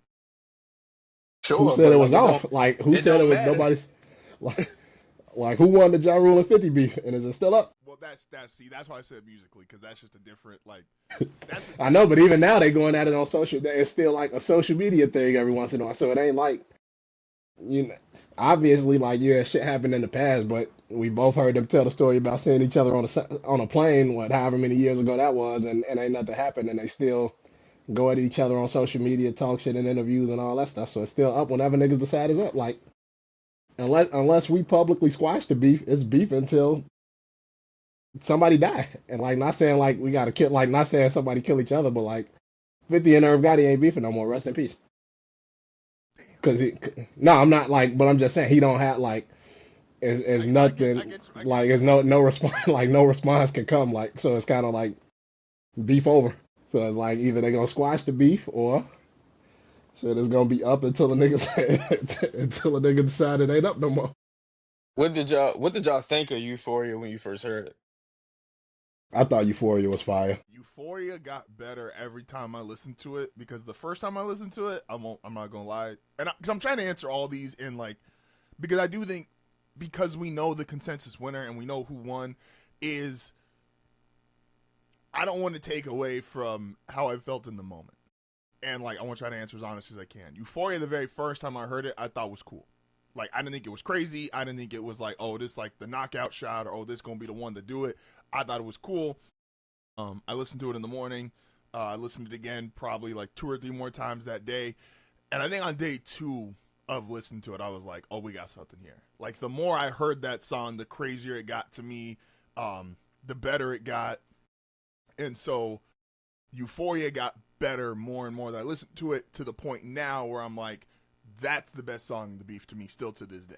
Who Sure, said but it like was off? Like who it said it don't was matter. nobody's like like who won the Ja Rule and 50 beef and is it still up? Well, that's why I said musically because that's just a different like that's I know, but even that's now they going at it on social. It's still like a social media thing every once in a while. So it ain't like you know, obviously like yeah, shit happened in the past, but we both heard them tell the story about seeing each other on a plane, what however many years ago that was, and ain't nothing happened, and they still go at each other on social media, talk shit in interviews and all that stuff. So it's still up whenever niggas decide it's up. Like unless we publicly squash the beef, it's beef until somebody die. And like not saying like we gotta kill, like not saying somebody kill each other, but like 50 and Irv Gotti ain't beefing no more. Rest in peace. damn. Cause he, no, I'm not like, but I'm just saying he don't have like, is I nothing get you. I get like, you. I is get no you. response, like no response can come. Like, so it's kind of like beef over. So it's like either they gonna squash the beef or shit is gonna be up until the niggas until the nigga decide it ain't up no more. What did y'all think of Euphoria when you first heard it? I thought Euphoria was fire. Euphoria got better every time I listened to it because the first time I listened to it, I'm not gonna lie, and because I'm trying to answer all these in like because I do think, because we know the consensus winner and we know who won, is I don't want to take away from how I felt in the moment. And like, I want to try to answer as honest as I can. Euphoria, the very first time I heard it, I thought was cool. Like, I didn't think it was crazy. I didn't think it was like, oh, this like the knockout shot, or oh, this gonna be the one to do it. I thought it was cool. I listened to it in the morning. I listened to it again probably like 2 or 3 more times that day. And I think on day 2 of listening to it, I was like, oh, we got something here. Like, the more I heard that song, the crazier it got to me, the better it got. And so Euphoria got better more and more that I listened to it, to the point now where I'm like, that's the best song in the beef to me still to this day.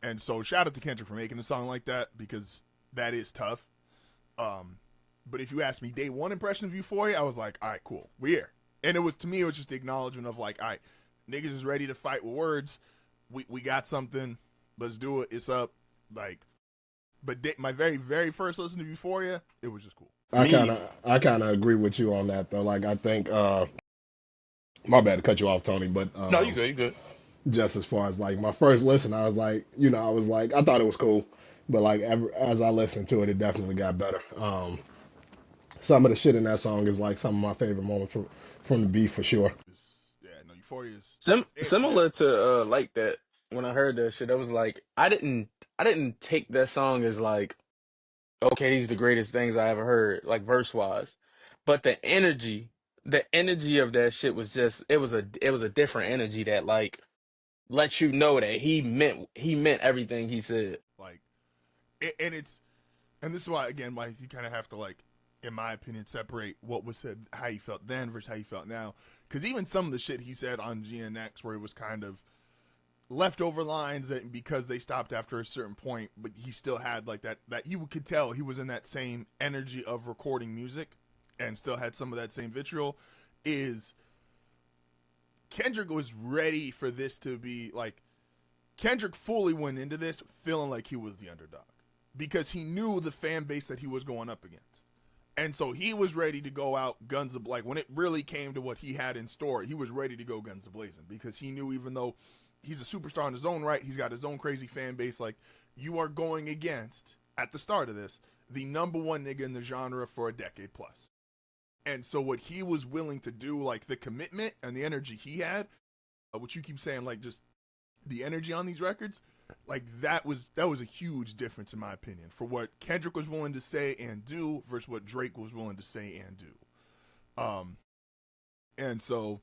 And so shout out to Kendrick for making a song like that, because that is tough. But if you ask me day 1 impression of Euphoria, I was like, all right, cool, we're here. And it was, to me, it was just the acknowledgement of like, all right, niggas is ready to fight with words. We got something. Let's do it. It's up. Like, but my very, very first listen to Euphoria, it was just cool. I kind of agree with you on that though. Like I think my bad to cut you off, Tony, but No, you good, you good. just as far as like my first listen, I was like, I thought it was cool, but like as I listened to it, it definitely got better. Some of the shit in that song is like some of my favorite moments from the beef for sure. Yeah, no, Euphoria is Similar to like that. When I heard that shit, I was like, I didn't take that song as like, okay, these are the greatest things I ever heard, like verse wise. But the energy of that shit was just, it was a different energy that like lets you know that he meant everything he said. like, and it's, and this is why, again, why you kind of have to, like, in my opinion, separate what was said, how he felt then versus how he felt now. Because even some of the shit he said on GNX, where it was kind of leftover lines that because they stopped after a certain point, but he still had like that you could tell he was in that same energy of recording music and still had some of that same vitriol. Is Kendrick was ready for this to be like, Kendrick fully went into this feeling like he was the underdog, because he knew the fan base that he was going up against. And so he was ready to go out guns a like when it really came to what he had in store, he was ready to go guns a blazing, because he knew, even though he's a superstar in his own right, he's got his own crazy fan base, like, you are going against, at the start of this, the number 1 nigga in the genre for a decade plus. And so what he was willing to do, like the commitment and the energy he had, what you keep saying, like just the energy on these records, like that was a huge difference in my opinion for what Kendrick was willing to say and do versus what Drake was willing to say and do. And so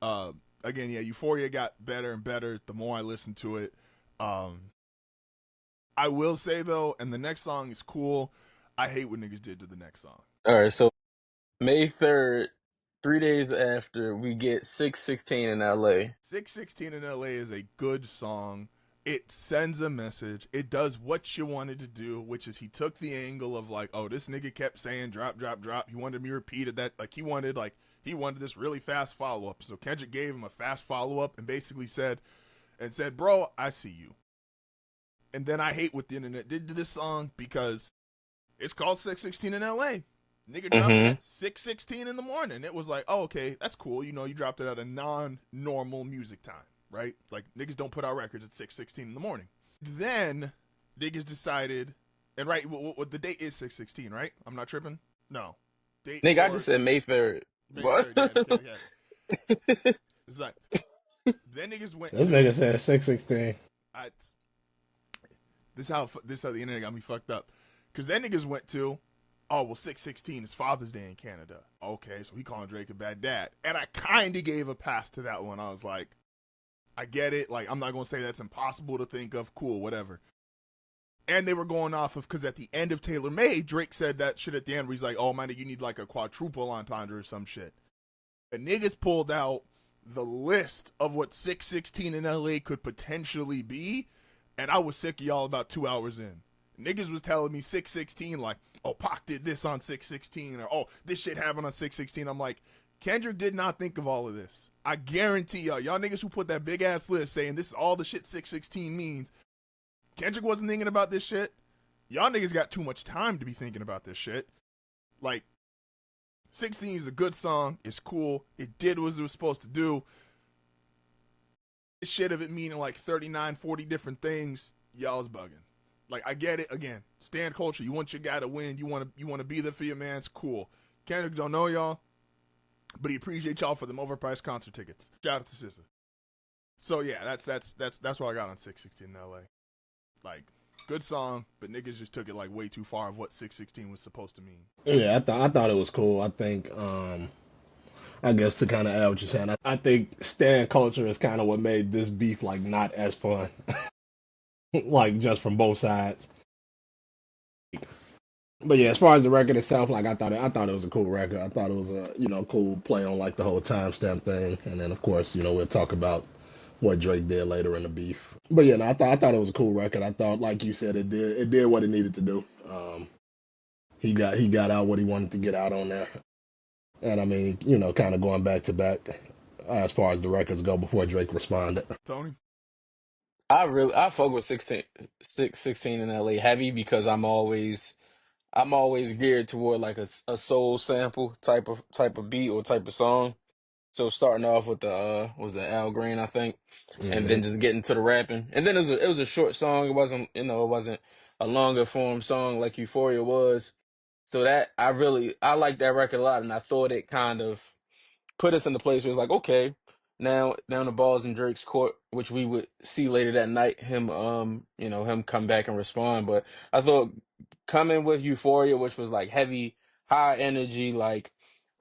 again, yeah, Euphoria got better and better the more I listened to it. I will say though, and the next song is cool, I hate what niggas did to the next song. All right, so May 3rd, 3 days after we get 616 in LA. 616 in LA is a good song. It sends a message. It does what you wanted to do, which is he took the angle of like, oh, this nigga kept saying drop, drop, drop. He wanted me to repeat it, that he wanted this really fast follow up. So Kendrick gave him a fast follow up and basically said, bro, I see you. And then I hate what the internet did to this song, because it's called 616 in LA. Nigga dropped it at 6:16 in the morning. It was like, oh, okay, that's cool. You know, you dropped it at a non-normal music time, right? Like, niggas don't put out records at 6:16 in the morning. Then niggas decided, and right, what the date is 6:16, right? I'm not tripping. No, date. Nigga, I just said May 3rd. May What? 3rd, okay. It's like, then niggas went. This nigga said 616. This how the internet got me fucked up. Because then niggas went to, oh, well, 6:16 is Father's Day in Canada. Okay, so he calling Drake a bad dad. And I kind of gave a pass to that one. I was like, I get it. Like, I'm not going to say that's impossible to think of. Cool, whatever. And they were going off of, because at the end of Taylor Made, Drake said that shit at the end where he's like, oh, man, you need like a quadruple entendre or some shit. And niggas pulled out the list of what 6:16 in LA could potentially be. And I was sick of y'all about 2 hours in. Niggas was telling me 6:16, like, oh, Pac did this on 6:16, or oh, this shit happened on 6:16. I'm like, Kendrick did not think of all of this. I guarantee y'all niggas who put that big ass list saying this is all the shit 6:16 means, Kendrick wasn't thinking about this shit. Y'all niggas got too much time to be thinking about this shit. Like, 16 is a good song. It's cool. It did what it was supposed to do. shit of it meaning like 39, 40 different things, y'all's bugging. Like, I get it. Again, stand culture. You want your guy to win. You want to be there for your man. It's cool. Kendrick don't know y'all, but he appreciates y'all for them overpriced concert tickets. Shout out to Sister. So yeah, that's what I got on 616 in LA. Like, good song, but niggas just took it like way too far of what 616 was supposed to mean. Yeah, I thought it was cool. I think I guess to kind of add what you're saying, I think stand culture is kind of what made this beef like not as fun, like just from both sides. But yeah, as far as the record itself, like I thought it was a cool record. I thought it was a cool play on like the whole timestamp thing, and then of course we'll talk about what Drake did later in the beef. But yeah, no, I thought it was a cool record. I thought, like you said, it did what it needed to do. He got out what he wanted to get out on there, and I mean kind of going back to back as far as the records go before Drake responded. Tony? I fuck with 616 in LA heavy because I'm always geared toward like a soul sample type of beat or type of song. So starting off with the was the Al Green, I think, and Hmm. then just getting to the rapping. And then it was a short song. It wasn't a longer form song like Euphoria was. So that I like that record a lot, and I thought it kind of put us in the place where it's like, okay, now the ball's in Drake's court, which we would see later that night, him come back and respond. But I thought coming with Euphoria, which was like heavy, high energy, like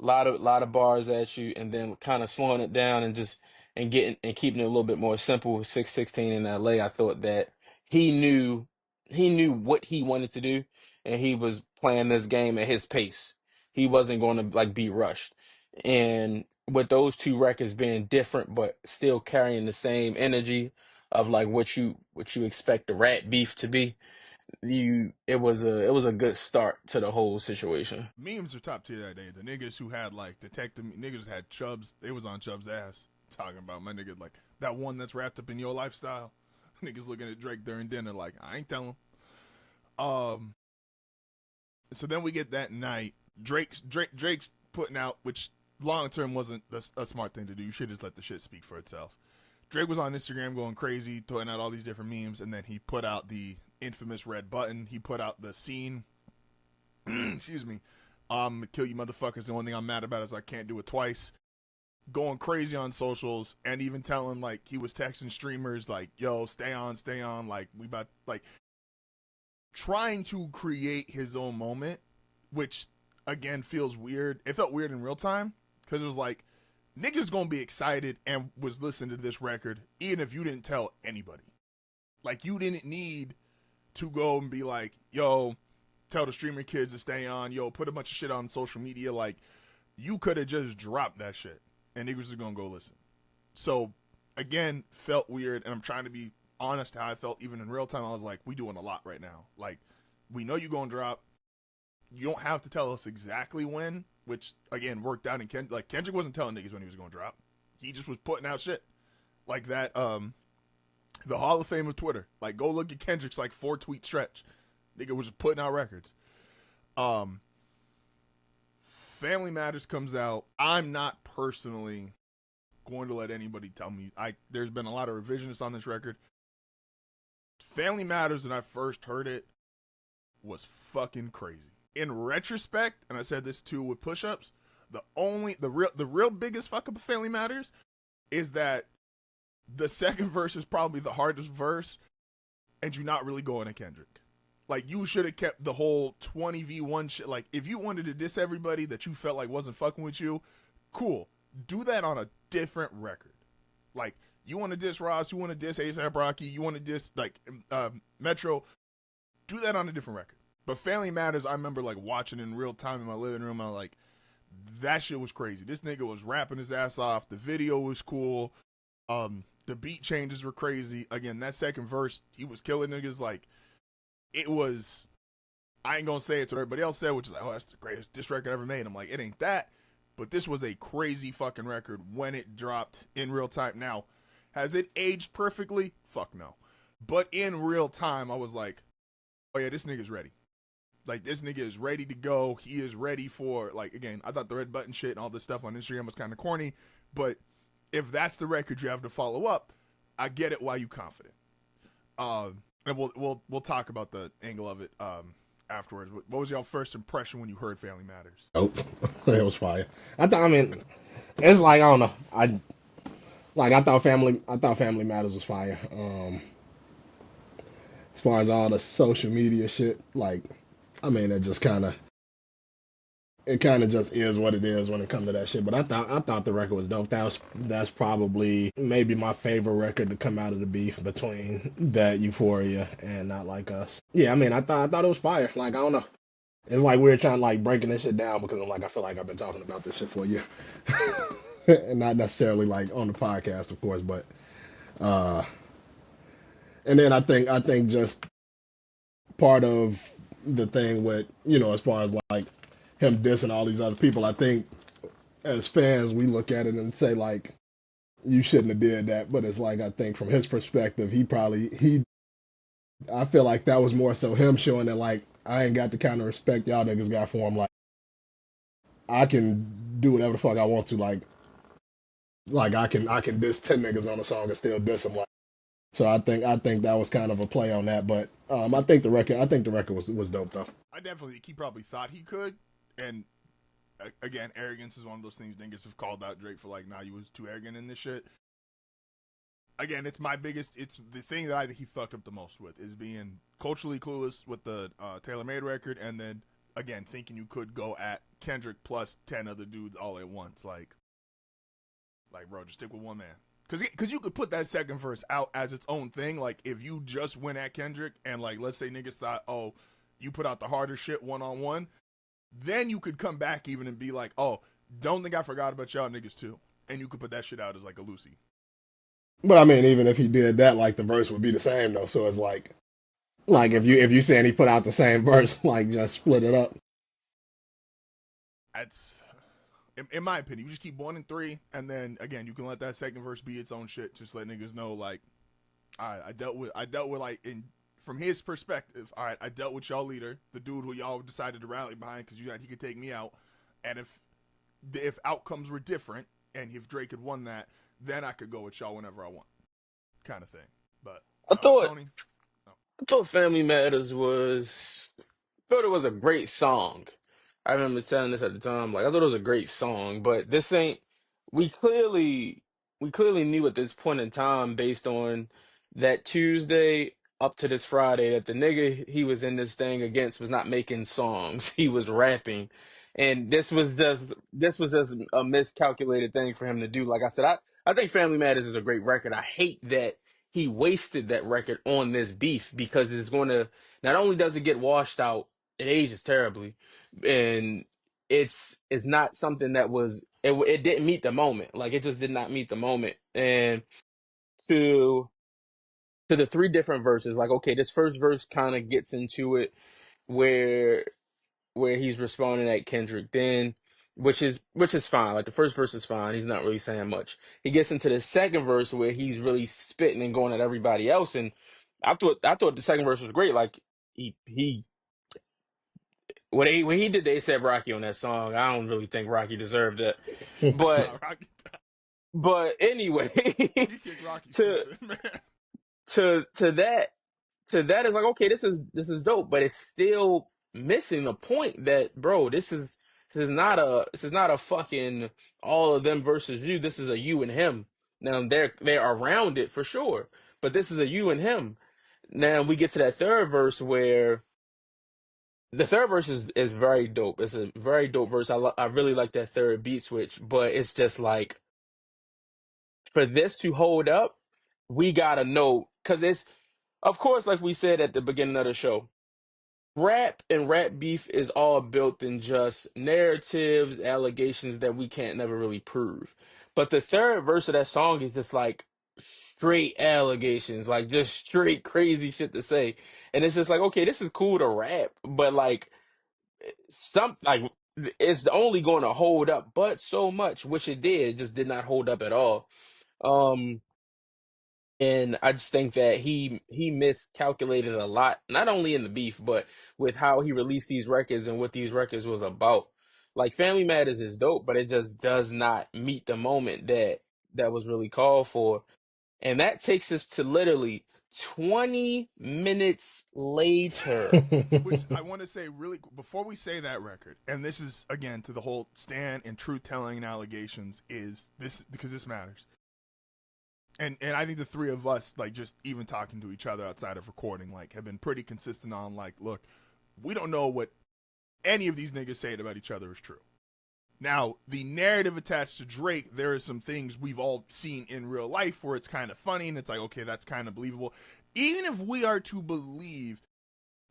lot of bars at you, and then kind of slowing it down and just and keeping it a little bit more simple with 616 in LA. I thought that he knew he knew what he wanted to do, and he was playing this game at his pace. He wasn't going to like be rushed. And with those two records being different but still carrying the same energy of like what you expect the rat beef to be, it was a good start to the whole situation. Memes are top tier that day. The niggas who had like detective niggas had Chubbs. They was on Chubb's ass talking about my nigga like that one that's wrapped up in your lifestyle. Niggas looking at Drake during dinner like I ain't telling. Um. So then we get that night. Drake's putting out, which long term wasn't a smart thing to do. You should just let the shit speak for itself. Drake was on Instagram going crazy, throwing out all these different memes, and then he put out the infamous red button. He put out the scene. Excuse me. Kill you motherfuckers. The only thing I'm mad about is I can't do it twice. Going crazy on socials and even telling like he was texting streamers like, yo, stay on, like we about like trying to create his own moment, which again feels weird. It felt weird in real time because it was like niggas gonna be excited and was listening to this record even if you didn't tell anybody. Like you didn't need to go and be like, yo, tell the streamer kids to stay on, yo, put a bunch of shit on social media. Like you could have just dropped that shit and niggas are gonna go listen. So again, felt weird, and I'm trying to be honest how I felt even in real time. I was like, we doing a lot right now. Like we know you gonna drop. You don't have to tell us exactly when, which again worked out in like Kendrick wasn't telling niggas when he was gonna drop. He just was putting out shit. Like that, the Hall of Fame of Twitter. Like go look at Kendrick's like 4-tweet stretch. Nigga was just putting out records. Family Matters comes out. I'm not personally going to let anybody tell me. There's been a lot of revisionists on this record. Family Matters, when I first heard it, was fucking crazy. In retrospect, and I said this too with push-ups, the real biggest fuck up of Family Matters is that the second verse is probably the hardest verse, and you're not really going to Kendrick. Like you should have kept the whole 20v1 shit. Like if you wanted to diss everybody that you felt like wasn't fucking with you, cool. Do that on a different record. Like you want to diss Ross, you want to diss ASAP Rocky, you want to diss like Metro. Do that on a different record. But Family Matters, I remember like watching in real time in my living room. I was like, that shit was crazy. This nigga was rapping his ass off. The video was cool. The beat changes were crazy. Again, that second verse, he was killing niggas. Like it was. I ain't gonna say it to everybody else said, which is like, oh, that's the greatest diss record ever made. I'm like, it ain't that. But this was a crazy fucking record when it dropped in real time. Now, has it aged perfectly? Fuck no. But in real time, I was like, oh yeah, this nigga's ready. Like, this nigga is ready to go. He is ready for, like, again, I thought the red button shit and all this stuff on Instagram was kind of corny. But if that's the record you have to follow up, I get it. Why you confident? And we'll talk about the angle of it afterwards. What was your first impression when you heard Family Matters? Nope. It was fire. I mean, it's like I don't know. I thought Family Matters was fire. As far as all the social media shit, like, I mean, it kind of just is what it is when it comes to that shit. But I thought the record was dope. That's probably maybe my favorite record to come out of the beef between that Euphoria and Not Like Us. Yeah, I mean, I thought it was fire. Like, I don't know. It's like we're trying to like breaking this shit down because I'm like I feel like I've been talking about this shit for a year, and not necessarily like on the podcast, of course, but uh, and then I think just part of the thing with as far as like him dissing all these other people, I think as fans we look at it and say like you shouldn't have did that, but it's like I think from his perspective he I feel like that was more so him showing that like I ain't got the kind of respect y'all niggas got for him. Like I can do whatever the fuck I want to. Like I can diss 10 niggas on a song and still diss them. Like so I think that was kind of a play on that. But I think the record was dope though. I definitely think he probably thought he could, and again, arrogance is one of those things niggas have called out Drake for, like, nah, you was too arrogant in this shit. Again, it's the thing that I think he fucked up the most with is being culturally clueless with the Taylor Made record, and then again thinking you could go at Kendrick plus 10 other dudes all at once. Like bro, just stick with one man. Cause you could put that second verse out as its own thing. Like if you just went at Kendrick and like let's say niggas thought, oh, you put out the harder shit one on one, then you could come back even and be like, oh, don't think I forgot about y'all niggas too, and you could put that shit out as like a Lucy. But I mean, even if he did that, like the verse would be the same though. So it's like if you saying he put out the same verse, like just split it up. That's in my opinion. You just keep 1 and 3, and then again you can let that second verse be its own shit. Just let niggas know like, all right, I dealt with like in from his perspective. All right, I dealt with y'all leader, the dude who y'all decided to rally behind because he could take me out, and if outcomes were different and if Drake had won that, then I could go with y'all whenever I want, kind of thing. But I thought Tony, no. I thought Family Matters was thought it was a great song. I remember saying this at the time, like I thought it was a great song, but this ain't we clearly we clearly knew at this point in time based on that Tuesday up to this Friday that the nigga he was in this thing against was not making songs. He was rapping. And this was just a miscalculated thing for him to do. Like I said, I think Family Matters is a great record. I hate that he wasted that record on this beef because it's going to not only does it get washed out, it ages terribly, and it's not something that it didn't meet the moment. Like it just did not meet the moment. And to to the three different verses, like okay, this first verse kind of gets into it where he's responding at Kendrick, then which is fine. Like the first verse is fine. He's not really saying much. He gets into the second verse where he's really spitting and going at everybody else, and I thought the second verse was great. Like he when he did the ASAP Rocky on that song, I don't really think Rocky deserved it. But Nah, Rocky, anyway, he kicked Rocky's to tooth in, man. to to that is like okay, this is dope, but it's still missing the point that bro, this is not a fucking all of them versus you. This is a you and him. Now they're around it for sure, but this is a you and him. Now we get to that third verse where the third verse is very dope. It's a very dope verse. I really like that third beat switch, but it's just like for this to hold up, we gotta know because it's of course like we said at the beginning of the show, rap and rap beef is all built in just narratives, allegations that we can't never really prove. But the third verse of that song is just like straight allegations, like just straight crazy shit to say. And it's just like, okay, this is cool to rap, but like some like it's only going to hold up but so much, which it did, it just did not hold up at all. Um and I just think that he miscalculated a lot, not only in the beef, but with how he released these records and what these records was about. Like Family Matters is dope, but it just does not meet the moment that was really called for. And that takes us to literally 20 minutes later. Which I want to say really before we say that record, and this is again to the whole stand and truth telling and allegations, is this because this matters. And I think the three of us, like just even talking to each other outside of recording, like have been pretty consistent on like, look, we don't know what any of these niggas saying about each other is true. Now, the narrative attached to Drake, there are some things we've all seen in real life where it's kind of funny and it's like, okay, that's kind of believable. Even if we are to believe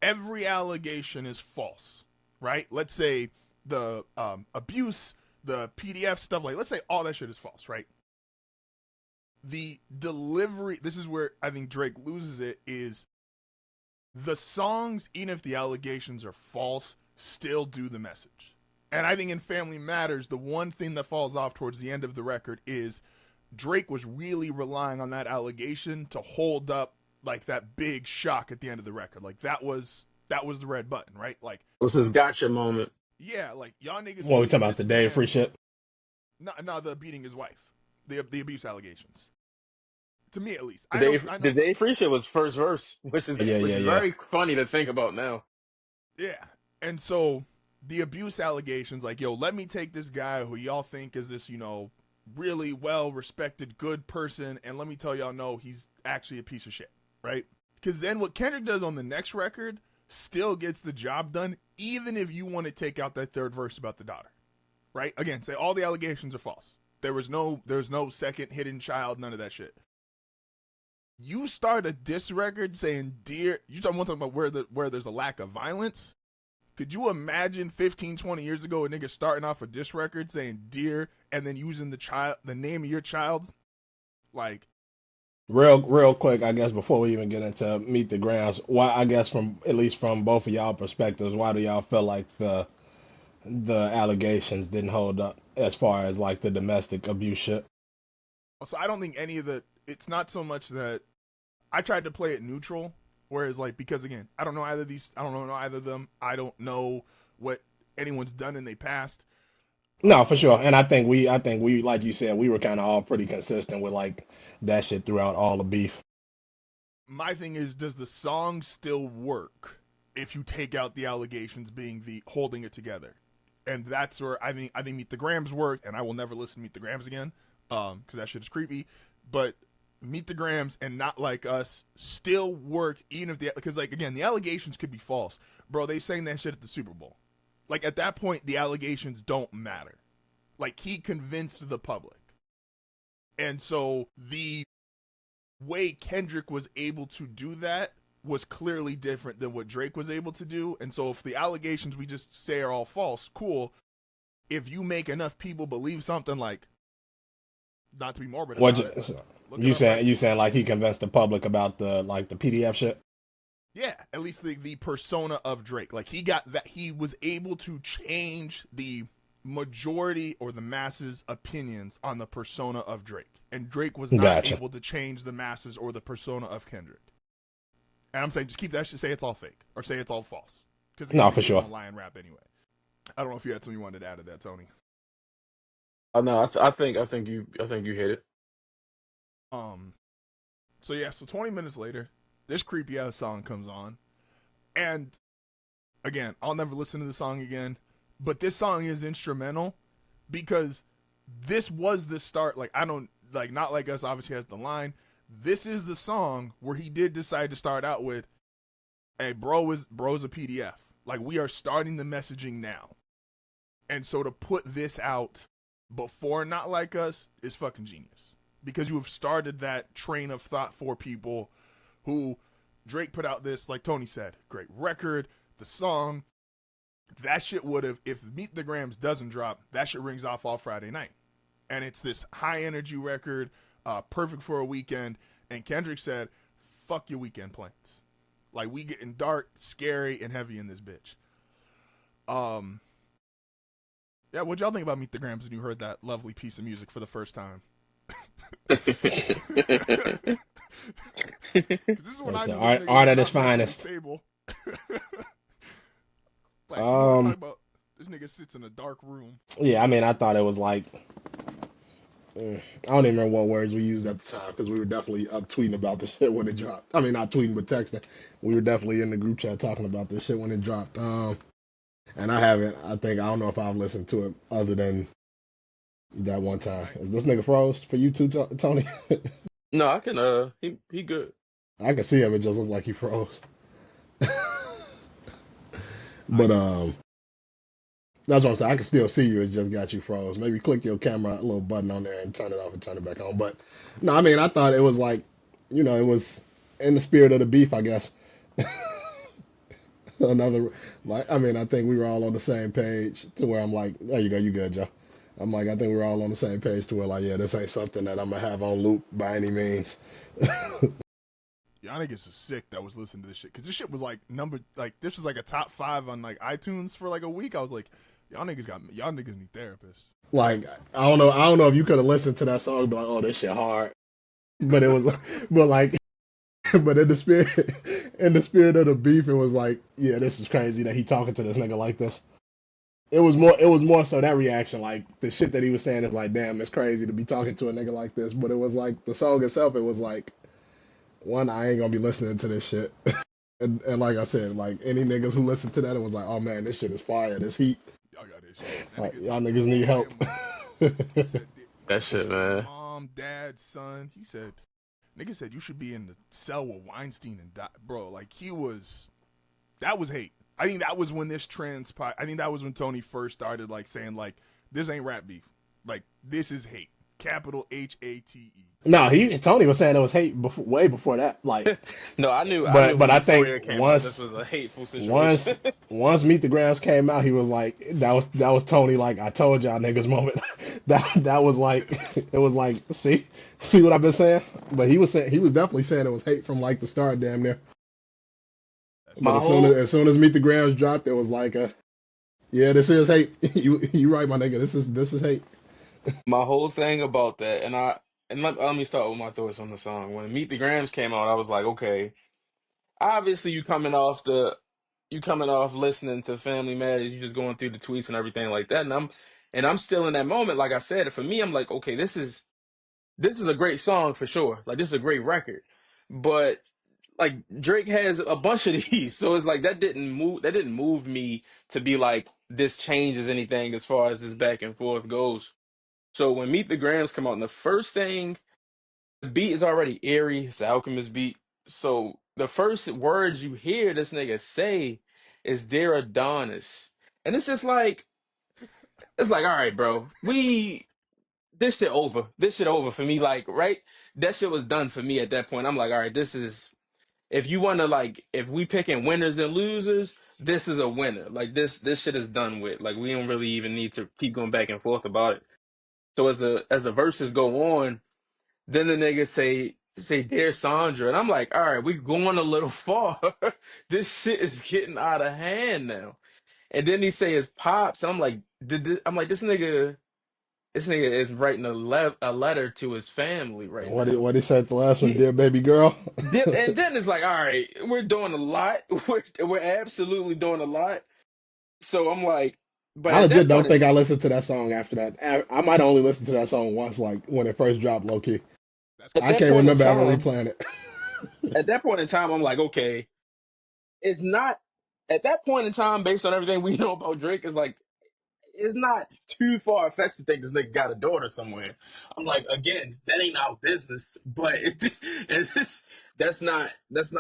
every allegation is false, right? Let's say the abuse, the PDF stuff, like let's say all that shit is false, right? The delivery, this is where I think Drake loses it, is the songs, even if the allegations are false, still do the message. And I think in Family Matters, the one thing that falls off towards the end of the record is Drake was really relying on that allegation to hold up like that big shock at the end of the record. Like that was the red button, right? Like This is gotcha moment. yeah, like y'all niggas What we talking believe about, this the Dave man. Free shit? No, the beating his wife, the abuse allegations. To me, at least, The I know the some. Dave Free shit was first verse, Yeah, which Yeah, is yeah. very funny to think about now. yeah, and so the abuse allegations, like yo, let me take this guy who y'all think is this, really well respected good person, and let me tell y'all, no, he's actually a piece of shit, right? Because then what Kendrick does on the next record still gets the job done, even if you want to take out that third verse about the daughter, right? Again, say all the allegations are false. There's no second hidden child, none of that shit. You start a diss record saying dear, you talking about where there's a lack of violence. Could you imagine 15, 20 years ago a nigga starting off a diss record saying dear and then using the name of your child? Like, Real quick, I guess before we even get into Meet the Grams, why I guess from at least from both of y'all perspectives, why do y'all feel like the allegations didn't hold up as far as like the domestic abuse shit? so I don't think any of it's not so much that I tried to play it neutral, whereas like, because again, I don't know either of them. I don't know what anyone's done in their past. No, for Um, sure. And I think we like you said, we were kind of all pretty consistent with like that shit throughout all the beef. my thing is, does the song still work if you take out the allegations being the holding it together? And that's where I think Meet the Grams worked, and I will never listen to Meet the Grams again, because that shit is creepy. But Meet the Grams and Not Like Us still work, even if because like again, the allegations could be false, bro. They sang that shit at the Super Bowl. Like at that point, the allegations don't matter. Like he convinced the public, and so the way Kendrick was able to do that was clearly different than what Drake was able to do. And so if the allegations we just say are all false, cool. If you make enough people believe something, like, not to be morbid What about it, you, but look at you our saying? You president. saying like he convinced the public about the like the PDF shit? Yeah, at least the persona of Drake. Like he got that, he was able to change the majority or the masses' opinions on the persona of Drake. And Drake was not Gotcha. able to change the masses or the persona of Kendrick. And I'm saying just keep that shit, say it's all fake or say it's all false. Because again, No, these for niggas sure. don't lie and rap anyway. I don't know if you had something you wanted to add to that, Tony. Oh no, I think you hit it. Um, so yeah, so 20 minutes later, this creepy ass song comes on. And again, I'll never listen to the song again. But this song is instrumental because this was the start. Like, I don't, like, Not Like Us obviously has the line. This is the song where he did decide to start out with, hey, bro's a PDF. Like, we are starting the messaging now. And so to put this out before Not Like Us is fucking genius. Because you have started that train of thought for people who Drake put out this, like Tony said, great record, the song. That shit would have, if Meet the Grams doesn't drop, that shit rings off all Friday night. And it's this high energy record, perfect for a weekend. And Kendrick said, fuck your weekend plans. Like, we getting dark, scary, and heavy in this bitch. Yeah, what'd y'all think about Meet the Grams when you heard that lovely piece of music for the first time? Because this is when It's I knew this nigga art was at its not mentally finest. stable. Like, you want to talk Um, about this nigga sits in a dark room. yeah, I mean, I thought it was like I don't even remember what words we used at the time because we were definitely up tweeting about the shit when it dropped. I mean, not tweeting, but texting. We were definitely in the group chat talking about this shit when it dropped. And I haven't. I don't know if I've listened to it other than that one time. Right. Is this nigga froze for you too, Tony? No, I can he good. I can see him. It just looked like he froze. I But could. that's what I'm saying. I can still see you. It just got you froze. Maybe click your camera, a little button on there, and turn it off and turn it back on. But no, I mean, I thought it was like, it was in the spirit of the beef, I guess. Another, like, I mean, I think we were all on the same page to where I'm like, there you go, you good, Joe. I'm like, I think we're all on the same page to where like, yeah, this ain't something that I'm gonna have on loop by any means. Y'all niggas is sick that was listening to this shit. Cause this shit was like this was like a top 5 on like iTunes for like a week. I was like, y'all niggas need therapists. Like, I don't know if you could have listened to that song and be like, oh, this shit hard. But it was, but like, but in the spirit of the beef, it was like, yeah, this is crazy that he talking to this nigga like this. It was more so that reaction, like the shit that he was saying is like, damn, it's crazy to be talking to a nigga like this. But it was like the song itself, it was like, one, I ain't gonna be listening to this shit. And like I said, like any niggas who listened to that, it was like, oh man, this shit is fire, this heat. Y'all got issues. That Like nigga y'all talked to niggas his need whole help. family. He said, That shit, man. mom, dad, son. He said, nigga said you should be in the cell with Weinstein and bro. Like that was hate. I think that was when this transpired. I think that was when Tony first started like saying like this ain't rap beef. Like this is hate. Capital HATE. No, Tony was saying it was hate before, way before that. Like, No, I knew but when I Euphoria think came out, this was a hateful situation. once once Meet the Grams came out, he was like, that was Tony, like, I told y'all niggas moment. That was like, it was like, see what I've been saying. But he was definitely saying it was hate from like the start, damn near. That's But My funny. whole as soon as Meet the Grams dropped, it was like, yeah, this is hate. You right, my nigga. This is hate. my whole thing about that, and let me start with my thoughts on the song. When Meet the Grams came out, I was like, okay, obviously you coming off listening to Family Matters, you just going through the tweets and everything like that, and I'm still in that moment. Like I said, for me, I'm like, okay, this is a great song for sure. Like this is a great record, but like Drake has a bunch of these, so it's like that didn't move me to be like this changes anything as far as this back and forth goes. So when Meet the Grams come out, and the first thing, the beat is already eerie. It's the Alchemist beat. So the first words you hear this nigga say is "Dear Adonis," and it's like, all right, bro, this shit over. This shit over for me. Like, right? That shit was done for me at that point. I'm like, all right, this is if you wanna like if we picking winners and losers, this is a winner. Like this shit is done with. Like we don't really even need to keep going back and forth about it. So as the verses go on, then the niggas say dear Sandra, and I'm like, all right, we going a little far. This shit is getting out of hand now. And then he say his pops, and I'm like, I'm like, this nigga is writing a letter to his family right now. What he said the last one, He dear baby girl. and then it's like, all right, we're doing a lot. We're absolutely doing a lot. So I'm like, but I at legit that point, don't think I listened to that song after that. I might only listen to that song once, like when it first dropped, low key. That's at I crazy. that can't point in remember ever time, replaying it. at that point in time, I'm like, okay, it's not. At that point in time, based on everything we know about Drake, is like it's not too far fetched to think this nigga got a daughter somewhere. I'm like, again, that ain't our business, but that's not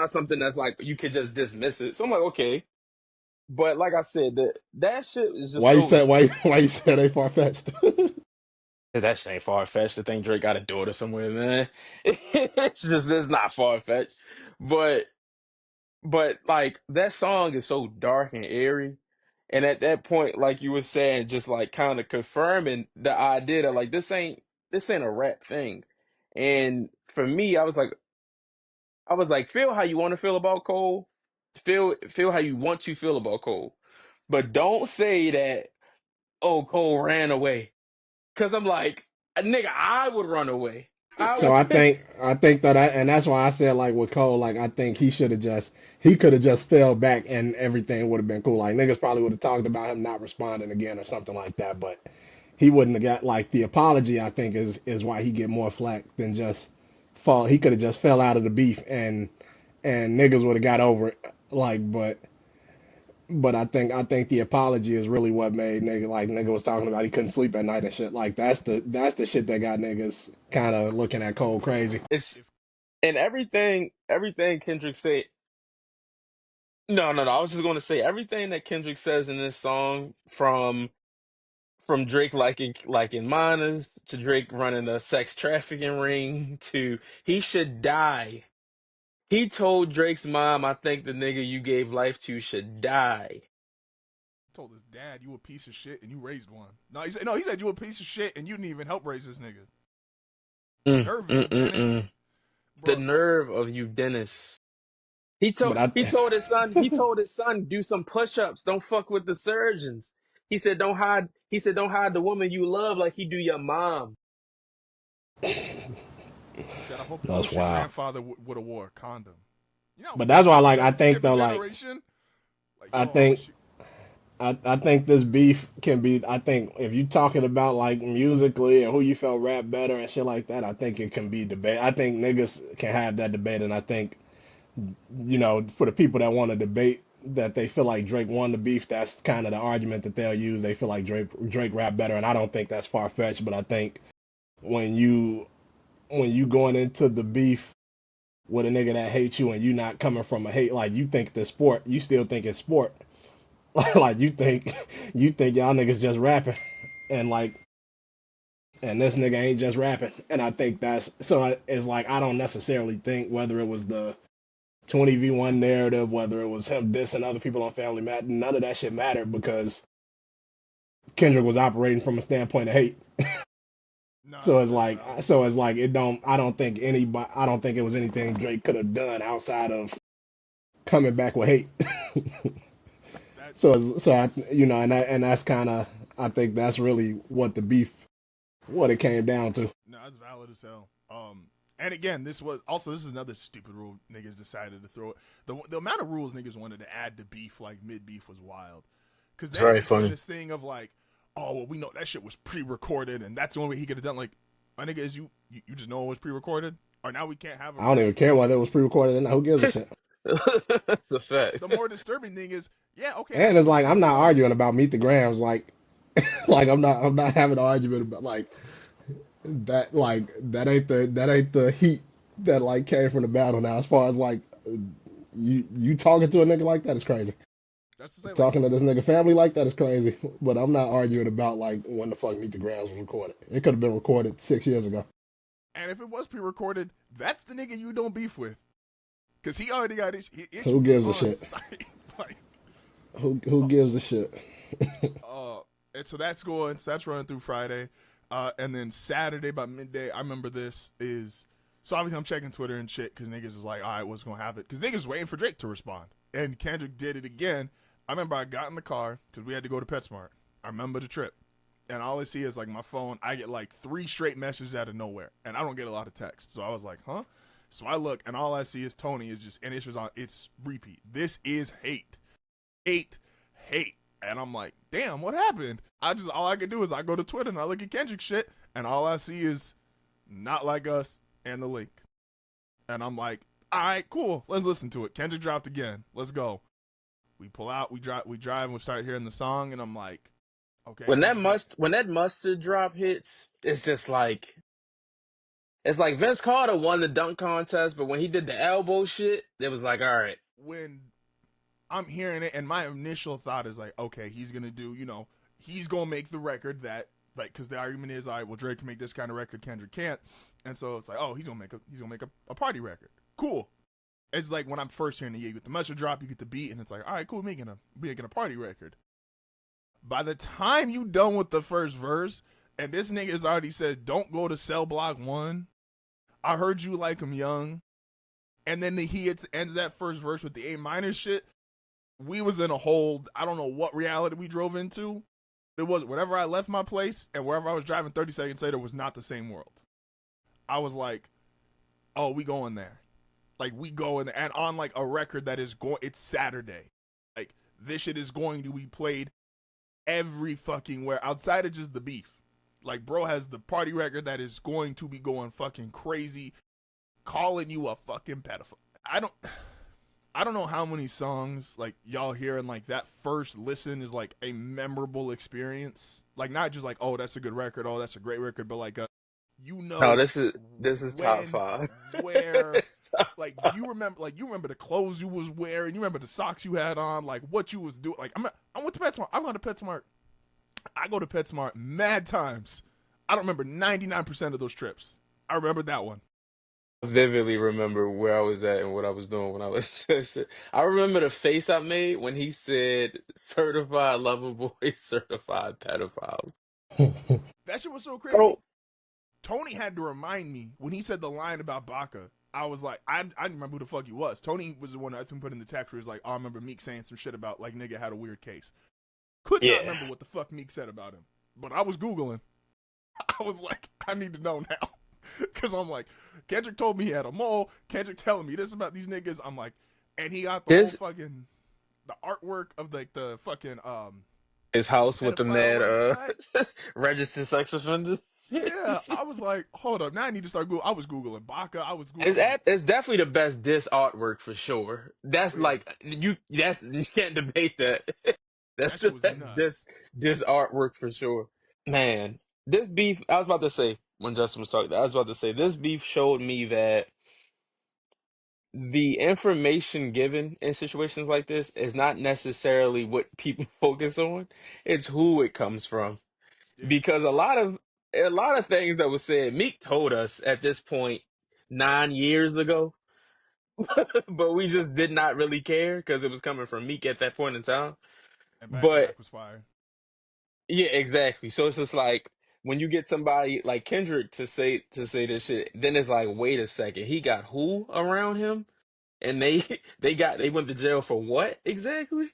something that's like you could just dismiss it. So I'm like, okay, but like I said, that shit is just Why you so said why you said they far fetched? that shit ain't far fetched to think Drake got a daughter somewhere, man. It's not far fetched, but like that song is so dark and airy. And at that point, like you were saying, just like kind of confirming the idea that like this ain't a rap thing. And for me, I was like, feel how you want to feel about Cole. Feel how you want to feel about Cole. But don't say that, oh, Cole ran away. Cause I'm like, nigga, I would run away. I So would I think and that's why I said like with Cole, like I think he could have just fell back and everything would have been cool. Like niggas probably would have talked about him not responding again or something like that, but he wouldn't have got like the apology. I think is why he get more flack than just fall. He could have just fell out of the beef and niggas would have got over it. Like, but I think the apology is really what made nigga was talking about he couldn't sleep at night and shit. Like that's the shit that got niggas kind of looking at Cole crazy. It's If and everything Kendrick say. No, no, no. I was just going to say everything that Kendrick says in this song, from Drake like in minors to Drake running a sex trafficking ring to he should die. He told Drake's mom, "I think the nigga you gave life to should die." told his dad you a piece of shit and you raised one. No, he said you a piece of shit and you didn't even help raise this nigga. The Mm, nerve of mm, you, mm, Dennis. mm. The Bro, nerve of you, Dennis. He told But I he told his son he told his son do some push-ups. Don't fuck with the surgeons. He said don't hide the woman you love like he do your mom. he said I that's wish your wild. grandfather would have wore a condom. You know how But weird that's why that like I that think skip a though like generation? Like, I yo, I think wish you I think this beef can be. I think if you talking about like musically and who you felt rap better and shit like that, I think it can be debate. I think niggas can have that debate, and I think for the people that want to debate that they feel like Drake won the beef, that's kind of the argument that they'll use. They feel like Drake rap better, and I don't think that's far fetched. But I think when you going into the beef with a nigga that hates you and you not coming from a hate like you think the sport, you still think it's sport. Like you think y'all niggas just rapping and this nigga ain't just rapping. And I think that's so it's like I don't necessarily think whether it was the 20v1 narrative, whether it was him dissing other people on Family Matter, none of that shit mattered because Kendrick was operating from a standpoint of hate. No, So it's that's like valid. so it's like it don't I don't think it was anything Drake could have done outside of coming back with hate. That's So and that's kind of I think that's really what it came down to. no, that's valid as hell. And again, this is another stupid rule niggas decided to throw it. The amount of rules niggas wanted to add to beef, like mid beef, was wild. Because It's then it very became funny. this thing of like, oh well, we know that shit was pre-recorded, and that's the only way he could have done. Like, my nigga, is you just know it was pre-recorded, or now we can't have a I don't even record care playing whether it. it was pre-recorded or not. Who gives a shit? It's a fact. The more disturbing thing is, yeah, okay, that And shit it's was like I'm not pre-recorded. arguing about Meet the Grams. Like That's I'm not having an argument about that ain't the heat that like came from the battle. Now as far as like you talking to a nigga like that is crazy. that's to say, like, Talking to this nigga family like that is crazy. But I'm not arguing about like when the fuck Meet the Grams was recorded. It could have been recorded 6 years ago. and if it was pre-recorded, that's the nigga you don't beef with, because he already got Who issues gives a on shit? site. Like, Who gives a shit? and so that's running through Friday, and then Saturday by midday. I remember this is so obviously I'm checking Twitter and shit because niggas is like, all right, what's gonna happen? Because niggas waiting for Drake to respond, and Kendrick did it again. I remember I got in the car because we had to go to PetSmart. I remember the trip, and all I see is like my phone. I get like 3 straight messages out of nowhere, and I don't get a lot of text. So I was like, huh? So I look, and all I see is Tony is just, and it's just on, it's repeat. This is hate, hate, hate. And I'm like, damn, what happened? All I can do is I go to Twitter and I look at Kendrick shit, and all I see is not like us and the link. And I'm like, all right, cool, let's listen to it. Kendrick dropped again. Let's go. We pull out, we drive, and we start hearing the song, and I'm like, okay, Kendrick. When that mustard drop hits, it's like Vince Carter won the dunk contest, but when he did the elbow shit, it was like, all right. When I'm hearing it, and my initial thought is like, okay, he's gonna do, he's gonna make the record that, like, because the argument is, all right, well, Drake can make this kind of record, Kendrick can't, and so it's like, oh, he's gonna make a party record. Cool. It's like when I'm first hearing you get the mustard drop, you get the beat, and it's like, all right, cool, making a party record. By the time you done with the first verse, and this nigga has already said, don't go to Cell Block 1. I heard you like him young. And then ends that first verse with the A minor shit. We was in a whole, I don't know what reality we drove into. It was wherever I left my place and wherever I was driving 30 seconds later was not the same world. I was like, oh, we going there. Like, we going there. And on like a record that is it's Saturday. Like, this shit is going to be played every fucking where outside of just the beef. Like, bro has the party record that is going to be going fucking crazy, calling you a fucking pedophile. I don't know how many songs like y'all hear and like that first listen is like a memorable experience. Like not just like, oh, that's a good record, oh, that's a great record, but like you No, know this is top when, five. where, It's top five. like you remember the clothes you was wearing, you remember the socks you had on, like what you was doing. Like I went to PetSmart. I've gone to PetSmart. I go to PetSmart mad times. I don't remember 99% of those trips. I remember that one. I vividly remember where I was at and what I was doing when I was shit. I remember the face I made when he said certified lover boy, certified pedophile. That shit was so crazy. Bro, Tony had to remind me when he said the line about Baca. I was like, I didn't remember who the fuck he was. Tony was the one I think put in the text where he was like, oh, I remember Meek saying some shit about like nigga had a weird case. Could not yeah. remember what the fuck Meek said about him. But I was Googling. I was like, I need to know now. Because I'm like, Kendrick told me he had a mole. Kendrick telling me this about these niggas. I'm like, and he got the whole This fucking, the artwork of like the fucking, his the house with the pedophile mad website. registered sex offenders. Yeah, I was like, hold up. Now I need to start Googling. I was Googling Baca. I was It's Googling. it's definitely the best diss artwork for sure. Oh, That's yeah. like you can't debate that. That's That shit the was best nuts. this artwork for sure. Man, this beef, I was about to say when Justin was talking, I was about to say this beef showed me that the information given in situations like this is not necessarily what people focus on, it's who it comes from. Yeah. Because a lot of things that was said, Meek told us at this point 9 years ago, but we just did not really care because it was coming from Meek at that point in time. And back to But back was fire. yeah, exactly. So it's just like when you get somebody like Kendrick to say this shit, then it's like, wait a second, he got who around him, and they they went to jail for what exactly?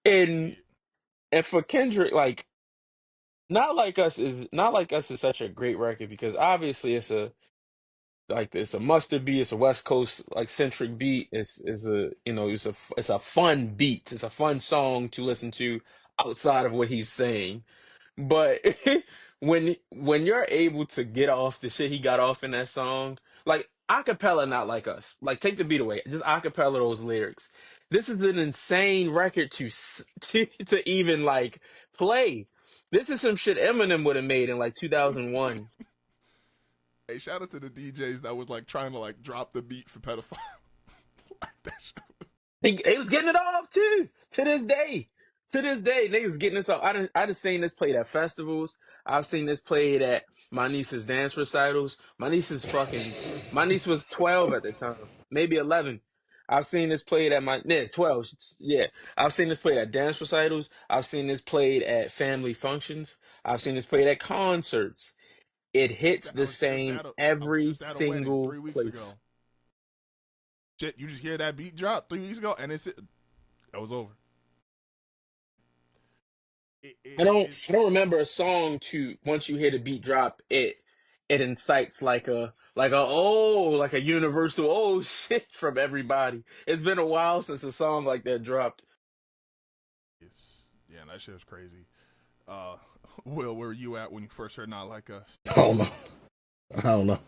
And Yeah. and for Kendrick, like not like us is such a great record because obviously it's a mustard beat. It's a West Coast like centric beat. It's a it's a fun beat. It's a fun song to listen to outside of what he's saying. But when you're able to get off the shit he got off in that song, like acapella, not like us. Like take the beat away, just acapella those lyrics. This is an insane record to even like play. This is some shit Eminem would have made in like 2001. Hey, shout out to the DJs that was like trying to like drop the beat for pedophile. Like, that shit. He was getting it off too. To this day. To this day, niggas getting this off. I done seen this played at festivals. I've seen this played at my niece's dance recitals. My niece was 12 at the time, maybe 11. I've seen this played at 12. Yeah. I've seen this played at dance recitals. I've seen this played at family functions. I've seen this played at concerts. It hits the same I was every just at a wedding single 3 weeks place. ago. Shit, you just hear that beat drop 3 weeks ago, and that was over. I don't It's I don't remember a song to once you hear the beat drop, it incites like a universal oh shit from everybody. It's been a while since a song like that dropped. yeah, that shit was crazy. Uh, Will, where were you at when you first heard "Not Like Us"? I don't know. I don't know.